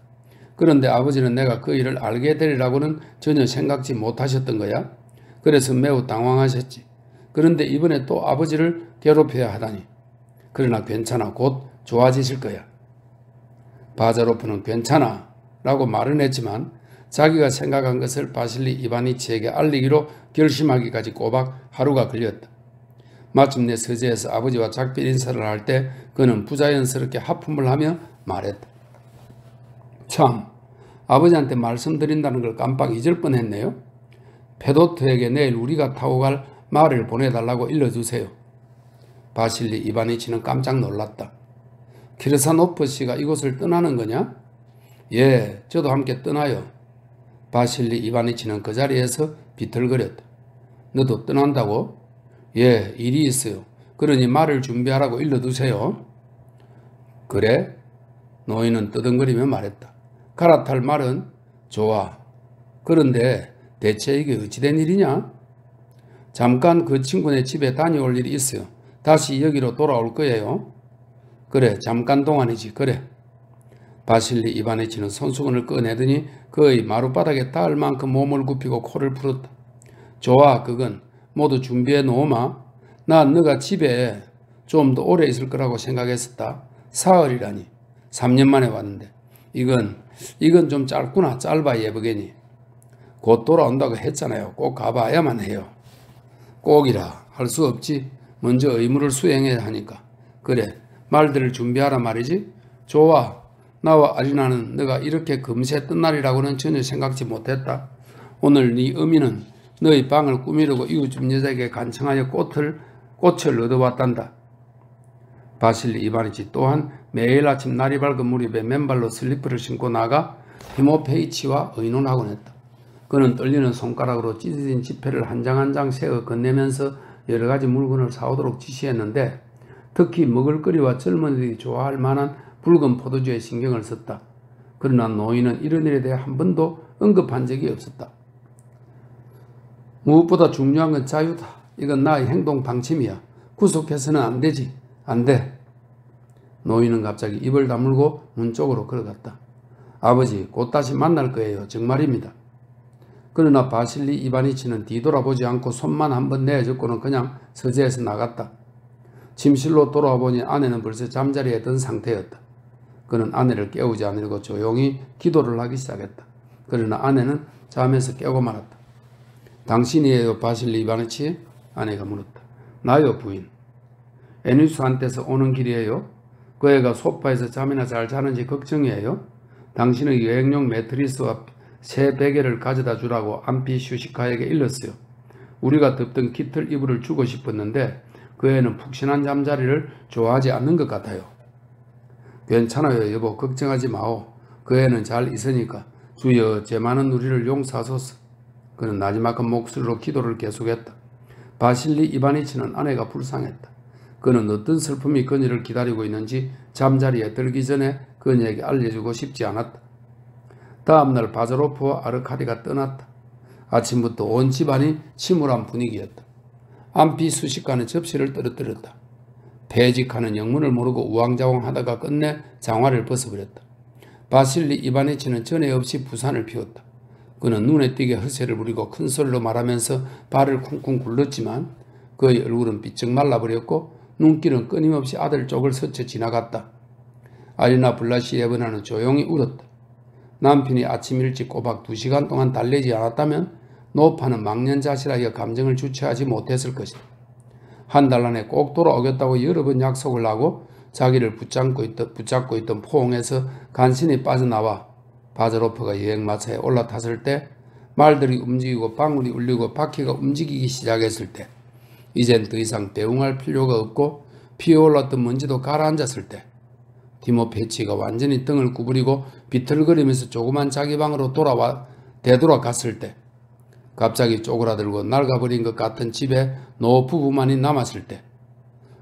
그런데 아버지는 내가 그 일을 알게 되리라고는 전혀 생각지 못하셨던 거야. 그래서 매우 당황하셨지. 그런데 이번에 또 아버지를 괴롭혀야 하다니. 그러나 괜찮아. 곧 좋아지실 거야. 바자로프는 괜찮아 라고 말은 했지만 자기가 생각한 것을 바실리 이바니치에게 알리기로 결심하기까지 꼬박 하루가 걸렸다. 마침내 서재에서 아버지와 작별 인사를 할 때 그는 부자연스럽게 하품을 하며 말했다. 참, 아버지한테 말씀드린다는 걸 깜빡 잊을 뻔했네요. 페도트에게 내일 우리가 타고 갈 말을 보내달라고 일러주세요. 바실리 이바니치는 깜짝 놀랐다. 키르사노프 씨가 이곳을 떠나는 거냐? 예, 저도 함께 떠나요. 바실리 이바니치는 그 자리에서 비틀거렸다. 너도 떠난다고? 예, 일이 있어요. 그러니 말을 준비하라고 일러두세요. 그래? 노인은 뜨덩거리며 말했다. 갈아탈 말은? 좋아. 그런데 대체 이게 어찌된 일이냐? 잠깐 그 친구네 집에 다녀올 일이 있어요. 다시 여기로 돌아올 거예요. 그래, 잠깐 동안이지. 그래. 바실리 이바니치는 손수건을 꺼내더니 그의 마룻바닥에 닿을 만큼 몸을 굽히고 코를 풀었다. 좋아, 그건 모두 준비해 놓으마. 난 너가 집에 좀 더 오래 있을 거라고 생각했었다. 사흘이라니. 3년 만에 왔는데. 이건 좀 짧구나. 짧아 예쁘게니. 곧 돌아온다고 했잖아요. 꼭 가봐야만 해요. 꼭이라 할 수 없지. 먼저 의무를 수행해야 하니까. 그래, 말들을 준비하라 말이지. 좋아. 나와 아리나는 너가 이렇게 금세 뜬날이라고는 전혀 생각지 못했다. 오늘 네 어미는 너의 방을 꾸미려고 이웃집 여자에게 간청하여 꽃을 얻어왔단다. 바실리 이바니치 또한 매일 아침 날이 밝은 무렵에 맨발로 슬리퍼를 신고 나가 티모페이치와 의논하곤 했다. 그는 떨리는 손가락으로 찢어진 지폐를 한 장 한 장 세어 건네면서 여러 가지 물건을 사오도록 지시했는데 특히 먹을거리와 젊은이들이 좋아할 만한 붉은 포도주에 신경을 썼다. 그러나 노인은 이런 일에 대해 한 번도 언급한 적이 없었다. 무엇보다 중요한 건 자유다. 이건 나의 행동 방침이야. 구속해서는 안 되지. 안 돼. 노인은 갑자기 입을 다물고 문 쪽으로 걸어갔다. 아버지, 곧 다시 만날 거예요. 정말입니다. 그러나 바실리 이바니치는 뒤돌아보지 않고 손만 한번 내어줬고는 그냥 서재에서 나갔다. 침실로 돌아와 보니 아내는 벌써 잠자리에 든 상태였다. 그는 아내를 깨우지 않으려고 조용히 기도를 하기 시작했다. 그러나 아내는 잠에서 깨고 말았다. 당신이에요, 바실리 이바니치? 아내가 물었다. 나요, 부인. 애니스한테서 오는 길이에요? 그 애가 소파에서 잠이나 잘 자는지 걱정이에요? 당신의 여행용 매트리스와 새 베개를 가져다 주라고 안피 슈시카에게 일렀어요. 우리가 덮던 깃털 이불을 주고 싶었는데 그 애는 푹신한 잠자리를 좋아하지 않는 것 같아요. 괜찮아요, 여보. 걱정하지 마오. 그 애는 잘 있으니까. 주여, 제 많은 우리를 용서하소서. 그는 나지막한 목소리로 기도를 계속했다. 바실리 이바니치는 아내가 불쌍했다. 그는 어떤 슬픔이 그녀를 기다리고 있는지 잠자리에 들기 전에 그녀에게 알려주고 싶지 않았다. 다음날 바자로프와 아르카디가 떠났다. 아침부터 온 집안이 침울한 분위기였다. 안피 수식가는 접시를 떨어뜨렸다. 폐직하는 영문을 모르고 우왕좌왕하다가 끝내 장화를 벗어버렸다. 바실리 이바니치는 전에 없이 부산을 피웠다. 그는 눈에 띄게 허세를 부리고 큰 소리로 말하면서 발을 쿵쿵 굴렀지만 그의 얼굴은 삐쩍 말라버렸고 눈길은 끊임없이 아들 쪽을 스쳐 지나갔다. 아리나 블라시예브나는 조용히 울었다. 남편이 아침 일찍 꼬박 2시간 동안 달래지 않았다면 노파는 망년자실하여 감정을 주체하지 못했을 것이다. 한 달 안에 꼭 돌아오겠다고 여러 번 약속을 하고 자기를 붙잡고 있던 포옹에서 간신히 빠져나와 바자로프가 여행마차에 올라탔을 때, 말들이 움직이고 방울이 울리고 바퀴가 움직이기 시작했을 때, 이젠 더 이상 대응할 필요가 없고 피어올랐던 먼지도 가라앉았을 때, 디모페치가 완전히 등을 구부리고 비틀거리면서 조그만 자기 방으로 되돌아갔을 때, 갑자기 쪼그라들고 낡아버린 것 같은 집에 노부부만이 남았을 때,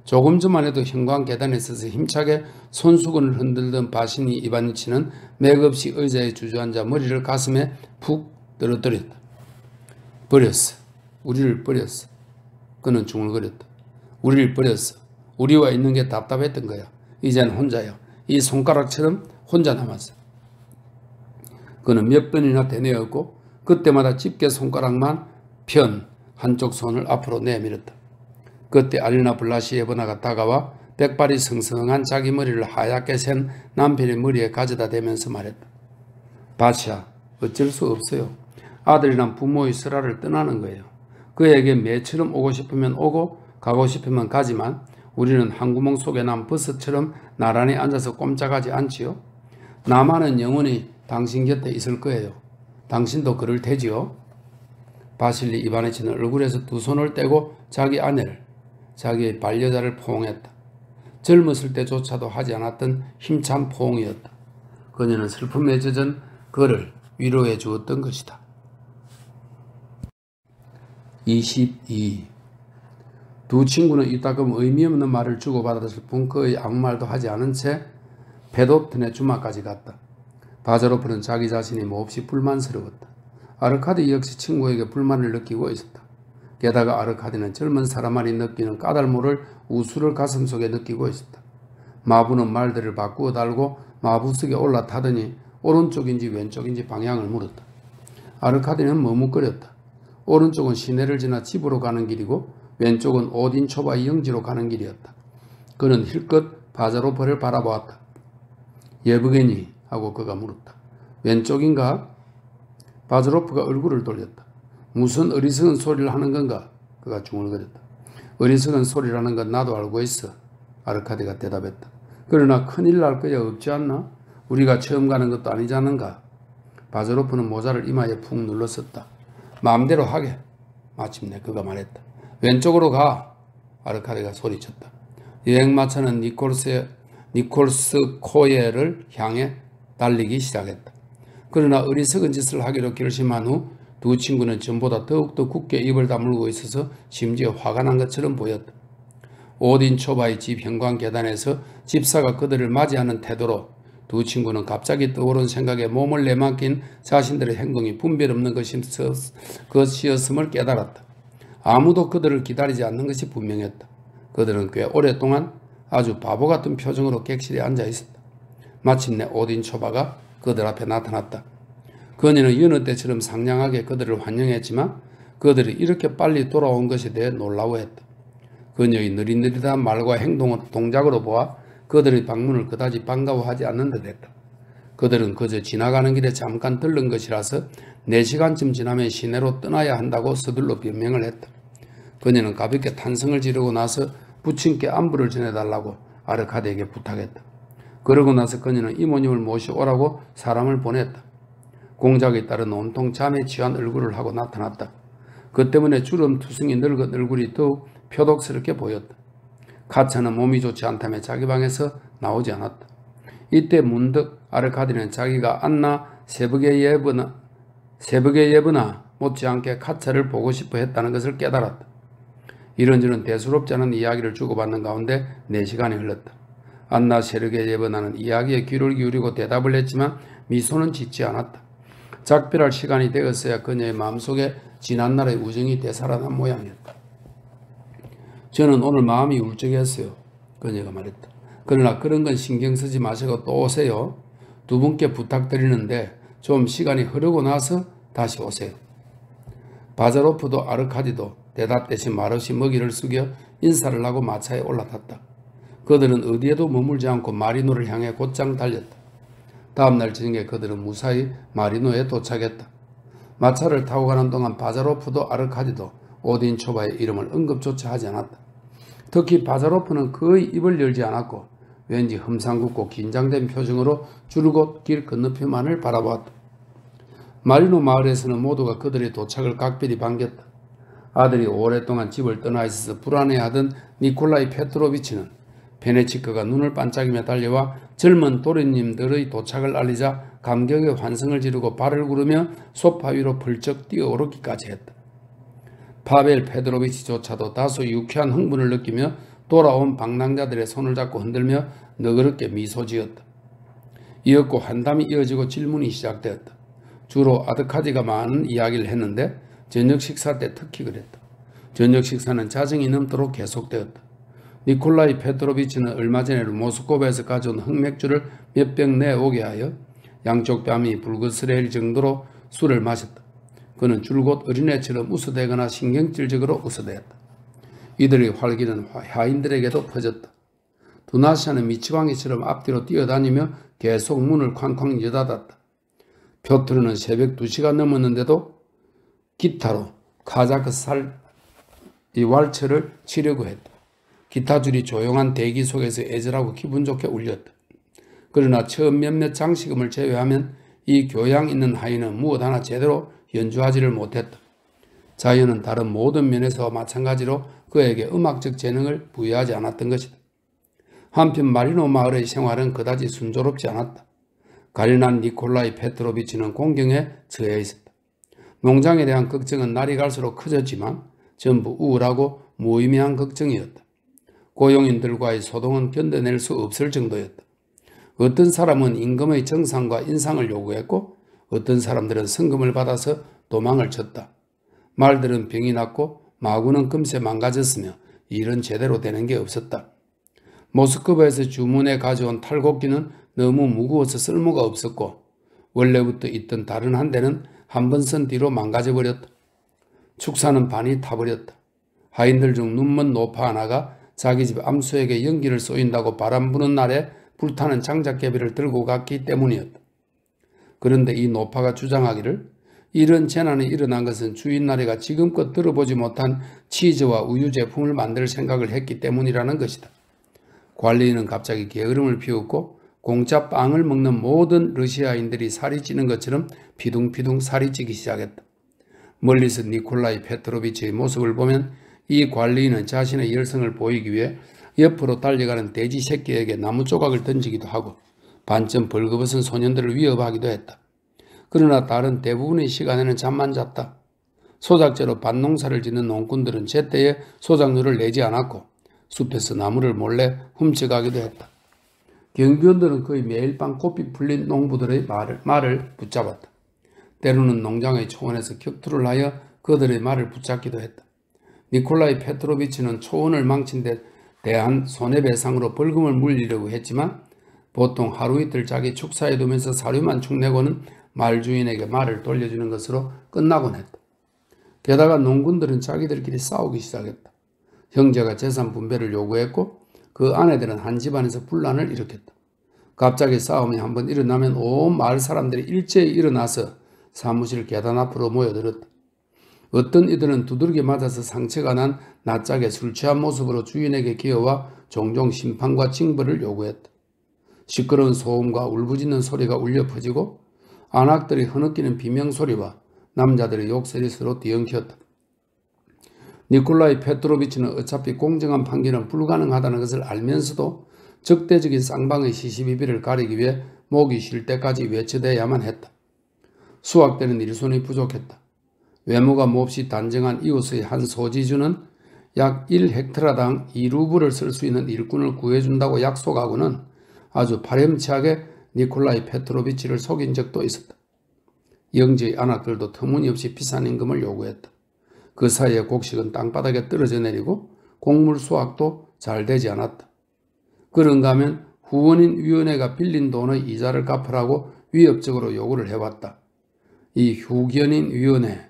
조금 전만 해도 형광 계단에 서서 힘차게 손수건을 흔들던 바시니 이바니치는 맥없이 의자에 주저앉아 머리를 가슴에 푹 떨어뜨렸다. 버렸어. 우리를 버렸어. 그는 중얼거렸다. 우리를 버렸어. 우리와 있는 게 답답했던 거야. 이젠 혼자야. 이 손가락처럼 혼자 남았어. 그는 몇 번이나 되뇌었고 그때마다 집게 손가락만 한쪽 손을 앞으로 내밀었다. 그때 아리나 블라시예브나가 다가와 백발이 성성한 자기 머리를 하얗게 센 남편의 머리에 가져다 대면서 말했다. 바샤, 어쩔 수 없어요. 아들이란 부모의 슬하를 떠나는 거예요. 그에게 매처럼 오고 싶으면 오고 가고 싶으면 가지만 우리는 한 구멍 속에 난 버섯처럼 나란히 앉아서 꼼짝하지 않지요. 나만은 영원히 당신 곁에 있을 거예요. 당신도 그럴 테지요. 바실리 이바니치는 얼굴에서 두 손을 떼고 자기 아내를, 자기의 반려자를 포옹했다. 젊었을 때조차도 하지 않았던 힘찬 포옹이었다. 그녀는 슬픔에 젖은 그를 위로해 주었던 것이다. 22. 두 친구는 이따금 의미 없는 말을 주고받았을 뿐 그의 아무 말도 하지 않은 채 베도튼의 주막까지 갔다. 바자로프는 자기 자신이 몹시 불만스러웠다. 아르카디 역시 친구에게 불만을 느끼고 있었다. 게다가 아르카디는 젊은 사람만이 느끼는 까닭모를 우수를 가슴속에 느끼고 있었다. 마부는 말들을 바꾸어 달고 마부석에 올라타더니 오른쪽인지 왼쪽인지 방향을 물었다. 아르카디는 머뭇거렸다. 오른쪽은 시내를 지나 집으로 가는 길이고 왼쪽은 오딘초바 영지로 가는 길이었다. 그는 힐끗 바자로프를 바라보았다. 예브게니 하고 그가 물었다. 왼쪽인가? 바자로프가 얼굴을 돌렸다. 무슨 어리석은 소리를 하는 건가? 그가 중얼거렸다. 어리석은 소리라는 건 나도 알고 있어. 아르카디가 대답했다. 그러나 큰일 날 거야 없지 않나? 우리가 처음 가는 것도 아니지 않는가? 바자로프는 모자를 이마에 푹 눌렀었다. 마음대로 하게. 마침내 그가 말했다. 왼쪽으로 가. 아르카디가 소리쳤다. 여행마차는 니콜스 코예를 향해 달리기 시작했다. 그러나 어리석은 짓을 하기로 결심한 후 두 친구는 전보다 더욱더 굳게 입을 다물고 있어서 심지어 화가 난 것처럼 보였다. 오딘초바의 집 현관 계단에서 집사가 그들을 맞이하는 태도로 두 친구는 갑자기 떠오른 생각에 몸을 내맡긴 자신들의 행동이 분별 없는 것이었음을 깨달았다. 아무도 그들을 기다리지 않는 것이 분명했다. 그들은 꽤 오랫동안 아주 바보 같은 표정으로 객실에 앉아 있었다. 마침내 오딘 초바가 그들 앞에 나타났다. 그녀는 여느 때처럼 상냥하게 그들을 환영했지만 그들이 이렇게 빨리 돌아온 것에 대해 놀라워했다. 그녀의 느릿느릿한 말과 동작으로 보아 그들의 방문을 그다지 반가워하지 않는 듯했다. 그들은 그저 지나가는 길에 잠깐 들른 것이라서 4시간쯤 지나면 시내로 떠나야 한다고 서둘러 변명을 했다. 그녀는 가볍게 탄성을 지르고 나서 부친께 안부를 전해달라고 아르카디에게 부탁했다. 그러고 나서 그녀는 이모님을 모시오라고 사람을 보냈다. 공작에 따른 온통 잠에 취한 얼굴을 하고 나타났다. 그 때문에 주름투성이 늙은 얼굴이 더욱 표독스럽게 보였다. 카차는 몸이 좋지 않다며 자기 방에서 나오지 않았다. 이때 문득 아르카디는 자기가 안나 세브게예브나 못지않게 카차를 보고 싶어 했다는 것을 깨달았다. 이런저런 대수롭지 않은 이야기를 주고받는 가운데 4시간이 흘렀다. 안나 세르게예브나는 이야기에 귀를 기울이고 대답을 했지만 미소는 짓지 않았다. 작별할 시간이 되었어야 그녀의 마음속에 지난날의 우정이 되살아난 모양이었다. 저는 오늘 마음이 울적했어요. 그녀가 말했다. 그러나 그런 건 신경 쓰지 마시고 또 오세요. 두 분께 부탁드리는데 좀 시간이 흐르고 나서 다시 오세요. 바자로프도 아르카디도 대답 대신 말없이 먹이를 숙여 인사를 하고 마차에 올라탔다. 그들은 어디에도 머물지 않고 마리노를 향해 곧장 달렸다. 다음날 저녁에 그들은 무사히 마리노에 도착했다. 마차를 타고 가는 동안 바자로프도 아르카디도 오딘 초바의 이름을 언급조차 하지 않았다. 특히 바자로프는 거의 입을 열지 않았고 왠지 흠상궂고 긴장된 표정으로 줄곧 길 건너편만을 바라보았다. 마리노 마을에서는 모두가 그들의 도착을 각별히 반겼다. 아들이 오랫동안 집을 떠나 있어서 불안해하던 니콜라이 페트로비치는 베네치크가 눈을 반짝이며 달려와 젊은 도련님들의 도착을 알리자 감격의 환성을 지르고 발을 구르며 소파 위로 벌쩍 뛰어오르기까지 했다. 파벨 페드로비치조차도 다소 유쾌한 흥분을 느끼며 돌아온 방랑자들의 손을 잡고 흔들며 너그럽게 미소 지었다. 이었고 한담이 이어지고 질문이 시작되었다. 주로 아드카디가 많은 이야기를 했는데 저녁 식사 때 특히 그랬다. 저녁 식사는 자정이 넘도록 계속되었다. 니콜라이 페트로비치는 얼마 전에 모스코바에서 가져온 흑맥주를 몇 병 내오게 하여 양쪽 뺨이 붉으스레일 정도로 술을 마셨다. 그는 줄곧 어린애처럼 웃어대거나 신경질적으로 웃어대었다. 이들의 활기는 하인들에게도 퍼졌다. 두나시아는 미치광이처럼 앞뒤로 뛰어다니며 계속 문을 쾅쾅 여닫았다. 표트르는 새벽 2시가 넘었는데도 기타로 카자크 이 왈츠를 치려고 했다. 기타줄이 조용한 대기 속에서 애절하고 기분 좋게 울렸다. 그러나 처음 몇몇 장식음을 제외하면 이 교양 있는 하인은 무엇 하나 제대로 연주하지를 못했다. 자연은 다른 모든 면에서 마찬가지로 그에게 음악적 재능을 부여하지 않았던 것이다. 한편 마리노 마을의 생활은 그다지 순조롭지 않았다. 가련한 니콜라이 페트로비치는 공경에 처해 있었다. 농장에 대한 걱정은 날이 갈수록 커졌지만 전부 우울하고 무의미한 걱정이었다. 고용인들과의 소동은 견뎌낼 수 없을 정도였다. 어떤 사람은 임금의 정상과 인상을 요구했고 어떤 사람들은 성금을 받아서 도망을 쳤다. 말들은 병이 났고 마구는 금세 망가졌으며 일은 제대로 되는 게 없었다. 모스크바에서 주문해 가져온 탈곡기는 너무 무거워서 쓸모가 없었고 원래부터 있던 다른 한 대는 한 번 쓴 뒤로 망가져버렸다. 축사는 반이 타버렸다. 하인들 중 눈먼 노파 하나가 자기 집 암소에게 연기를 쏘인다고 바람 부는 날에 불타는 장작개비를 들고 갔기 때문이었다. 그런데 이 노파가 주장하기를 이런 재난이 일어난 것은 주인나리가 지금껏 들어보지 못한 치즈와 우유 제품을 만들 생각을 했기 때문이라는 것이다. 관리인은 갑자기 게으름을 피웠고 공짜 빵을 먹는 모든 러시아인들이 살이 찌는 것처럼 피둥피둥 살이 찌기 시작했다. 멀리서 니콜라이 페트로비치의 모습을 보면 이 관리인은 자신의 열성을 보이기 위해 옆으로 달려가는 돼지 새끼에게 나무 조각을 던지기도 하고 반쯤 벌거벗은 소년들을 위협하기도 했다. 그러나 다른 대부분의 시간에는 잠만 잤다. 소작제로 밭농사를 짓는 농꾼들은 제때에 소작료를 내지 않았고 숲에서 나무를 몰래 훔쳐가기도 했다. 경비원들은 거의 매일 밤 고삐 풀린 농부들의 말을 붙잡았다. 때로는 농장의 초원에서 격투를 하여 그들의 말을 붙잡기도 했다. 니콜라이 페트로비치는 초원을 망친 데 대한 손해배상으로 벌금을 물리려고 했지만 보통 하루 이틀 자기 축사해 두면서 사료만 축내고는 말주인에게 말을 돌려주는 것으로 끝나곤 했다. 게다가 농군들은 자기들끼리 싸우기 시작했다. 형제가 재산 분배를 요구했고 그 아내들은 한 집안에서 분란을 일으켰다. 갑자기 싸움이 한번 일어나면 온 마을 사람들이 일제히 일어나서 사무실 계단 앞으로 모여들었다. 어떤 이들은 두들겨 맞아서 상처가 난 낯짝에 술 취한 모습으로 주인에게 기어와 종종 심판과 징벌을 요구했다. 시끄러운 소음과 울부짖는 소리가 울려 퍼지고 안악들이 흐느끼는 비명소리와 남자들의 욕설이 서로 뒤엉켰다. 니콜라이 페트로비치는 어차피 공정한 판결은 불가능하다는 것을 알면서도 적대적인 쌍방의 시시비비를 가리기 위해 목이 쉴 때까지 외쳐대야만 했다. 수확되는 일손이 부족했다. 외모가 몹시 단정한 이웃의 한 소지주는 약 1헥타라당 2루블을 쓸 수 있는 일꾼을 구해준다고 약속하고는 아주 파렴치하게 니콜라이 페트로비치를 속인 적도 있었다. 영지의 안악들도 터무니없이 비싼 임금을 요구했다. 그 사이에 곡식은 땅바닥에 떨어져 내리고 곡물 수확도 잘 되지 않았다. 그런가 하면 후원인위원회가 빌린 돈의 이자를 갚으라고 위협적으로 요구를 해왔다. 이 후견인위원회는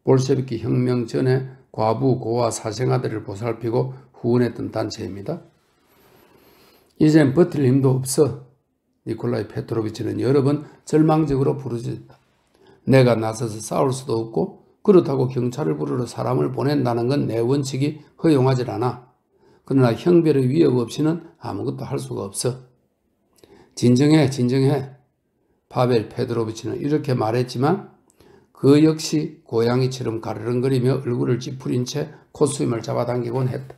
볼셰비키 혁명 전에 과부, 고아, 사생아들을 보살피고 후원했던 단체입니다. 이젠 버틸 힘도 없어. 니콜라이 페트로비치는 여러 번 절망적으로 부르짖었다. 내가 나서서 싸울 수도 없고 그렇다고 경찰을 부르러 사람을 보낸다는 건 내 원칙이 허용하질 않아. 그러나 형별의 위협 없이는 아무것도 할 수가 없어. 진정해. 파벨 페트로비치는 이렇게 말했지만 그 역시 고양이처럼 가르릉거리며 얼굴을 찌푸린 채 콧수염을 잡아당기곤 했다.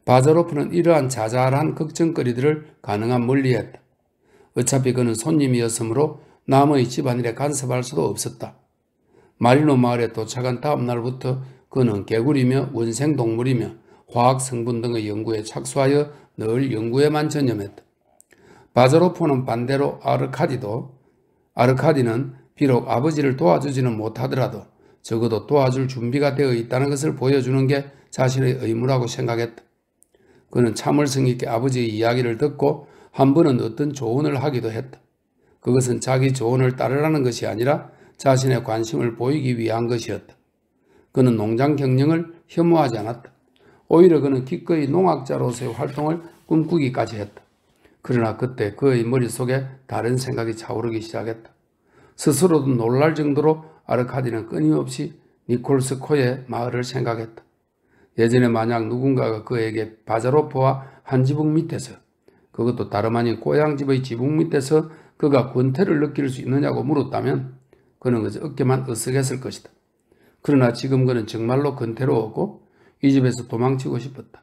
바자로프는 이러한 자잘한 걱정거리들을 가능한 멀리했다. 어차피 그는 손님이었으므로 남의 집안일에 간섭할 수도 없었다. 마리노 마을에 도착한 다음 날부터 그는 개구리며 원생동물이며 화학성분 등의 연구에 착수하여 늘 연구에만 전념했다. 바자로프는 반대로 아르카디는 비록 아버지를 도와주지는 못하더라도 적어도 도와줄 준비가 되어 있다는 것을 보여주는 게 자신의 의무라고 생각했다. 그는 참을성 있게 아버지의 이야기를 듣고 한 번은 어떤 조언을 하기도 했다. 그것은 자기 조언을 따르라는 것이 아니라 자신의 관심을 보이기 위한 것이었다. 그는 농장 경영을 혐오하지 않았다. 오히려 그는 기꺼이 농학자로서의 활동을 꿈꾸기까지 했다. 그러나 그때 그의 머릿속에 다른 생각이 차오르기 시작했다. 스스로도 놀랄 정도로 아르카디는 끊임없이 니콜스코의 마을을 생각했다. 예전에 만약 누군가가 그에게 바자로프와 한 지붕 밑에서, 그것도 다름 아닌 고향집의 지붕 밑에서 그가 권태를 느낄 수 있느냐고 물었다면 그는 그저 어깨만 으쓱했을 것이다. 그러나 지금 그는 정말로 권태로웠고 이 집에서 도망치고 싶었다.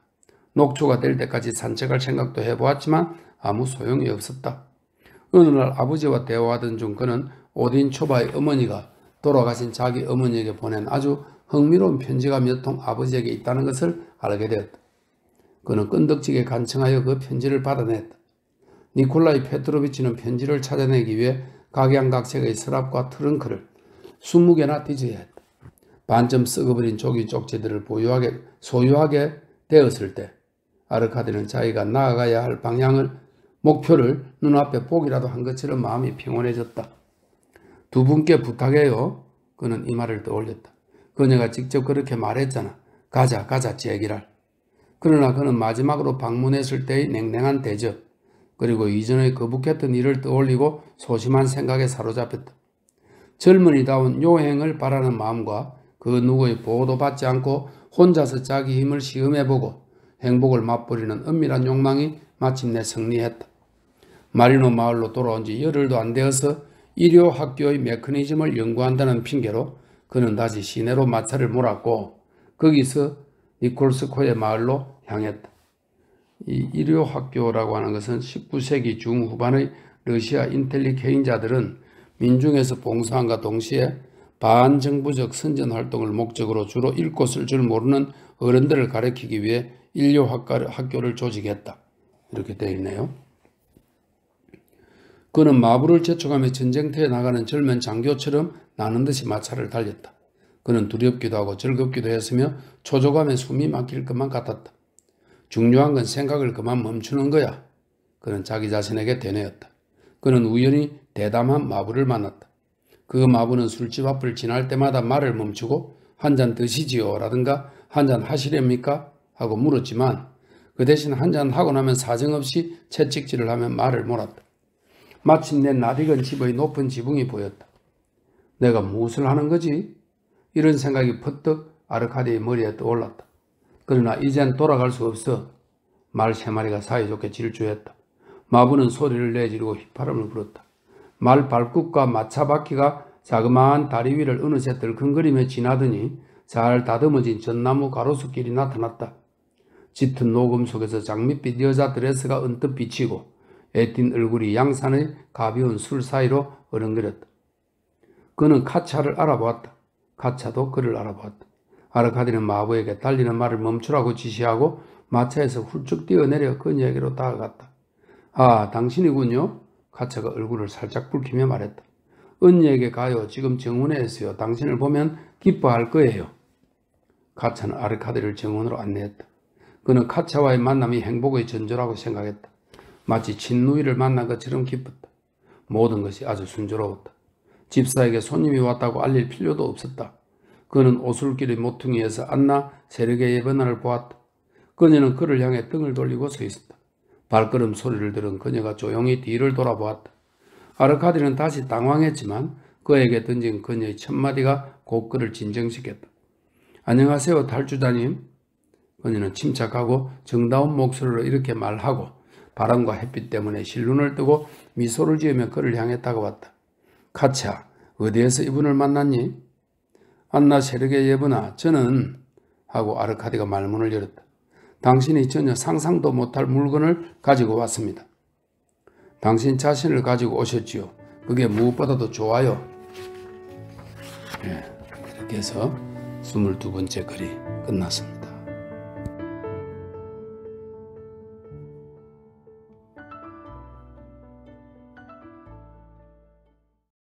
녹초가 될 때까지 산책할 생각도 해보았지만 아무 소용이 없었다. 어느 날 아버지와 대화하던 중 그는 오딘 초바의 어머니가 돌아가신 자기 어머니에게 보낸 아주 흥미로운 편지가 몇 통 아버지에게 있다는 것을 알게 되었다. 그는 끈덕지게 간청하여 그 편지를 받아냈다. 니콜라이 페트로비치는 편지를 찾아내기 위해 각양각색의 서랍과 트렁크를 20개나 뒤져야 했다. 반쯤 썩어버린 조기 쪽지들을 소유하게 되었을 때 아르카디는 자기가 나아가야 할 목표를 눈앞에 보기라도 한 것처럼 마음이 평온해졌다. 두 분께 부탁해요. 그는 이 말을 떠올렸다. 그녀가 직접 그렇게 말했잖아. 가자 제기랄. 그러나 그는 마지막으로 방문했을 때의 냉랭한 대접, 그리고 이전에 거북했던 일을 떠올리고 소심한 생각에 사로잡혔다. 젊은이다운 요행을 바라는 마음과 그 누구의 보호도 받지 않고 혼자서 자기 힘을 시험해보고 행복을 맛보리는 은밀한 욕망이 마침내 승리했다. 마리노 마을로 돌아온 지 열흘도 안 되어서 일요학교의 메커니즘을 연구한다는 핑계로 그는 다시 시내로 마차를 몰았고 거기서 니콜스코의 마을로 향했다. 이 일요학교라고 하는 것은 19세기 중후반의 러시아 인텔리케인자들은 민중에서 봉사함과 동시에 반정부적 선전활동을 목적으로 주로 읽고 쓸 줄 모르는 어른들을 가르치기 위해 인류학교를 조직했다. 이렇게 되어 있네요. 그는 마부를 재촉하며 전쟁터에 나가는 젊은 장교처럼 나는 듯이 마차를 달렸다. 그는 두렵기도 하고 즐겁기도 했으며 초조감에 숨이 막힐 것만 같았다. 중요한 건 생각을 그만 멈추는 거야. 그는 자기 자신에게 되뇌었다. 그는 우연히 대담한 마부를 만났다. 그 마부는 술집 앞을 지날 때마다 말을 멈추고 한 잔 드시지요 라든가 한 잔 하시렵니까? 하고 물었지만 그 대신 한 잔 하고 나면 사정없이 채찍질을 하며 말을 몰았다. 마침내 낯익은 집의 높은 지붕이 보였다. 내가 무엇을 하는 거지? 이런 생각이 퍼뜩 아르카디의 머리에 떠올랐다. 그러나 이젠 돌아갈 수 없어. 말 3마리가 사이좋게 질주했다. 마부는 소리를 내지르고 휘파람을 불었다. 말 발굽과 마차 바퀴가 자그마한 다리 위를 어느새 들컹거리며 지나더니 잘 다듬어진 전나무 가로수길이 나타났다. 짙은 녹음 속에서 장밋빛 여자 드레스가 언뜻 비치고 애띤 얼굴이 양산의 가벼운 술 사이로 어른거렸다. 그는 카차를 알아보았다. 카차도 그를 알아보았다. 아르카디는 마부에게 달리는 말을 멈추라고 지시하고 마차에서 훌쩍 뛰어내려 그녀에게로 다가갔다. 아, 당신이군요. 카차가 얼굴을 살짝 붉히며 말했다. 언니에게 가요. 지금 정원에 있어요. 당신을 보면 기뻐할 거예요. 카차는 아르카디를 정원으로 안내했다. 그는 카차와의 만남이 행복의 전조라고 생각했다. 마치 친누이를 만난 것처럼 기뻤다. 모든 것이 아주 순조로웠다. 집사에게 손님이 왔다고 알릴 필요도 없었다. 그는 오술길의 모퉁이에서 안나 세르게 예베나를 보았다. 그녀는 그를 향해 등을 돌리고 서 있었다. 발걸음 소리를 들은 그녀가 조용히 뒤를 돌아보았다. 아르카디는 다시 당황했지만 그에게 던진 그녀의 첫마디가 곧 그를 진정시켰다. 안녕하세요, 탈주자님. 그녀는 침착하고 정다운 목소리로 이렇게 말하고 바람과 햇빛 때문에 실눈을 뜨고 미소를 지으며 그를 향해 다가왔다. 카차, 어디에서 이분을 만났니? 안나 세르게 예브나, 저는 하고 아르카디가 말문을 열었다. 당신이 전혀 상상도 못할 물건을 가지고 왔습니다. 당신 자신을 가지고 오셨지요. 그게 무엇보다도 좋아요. 이렇게 해서 22번째 글이 끝났습니다.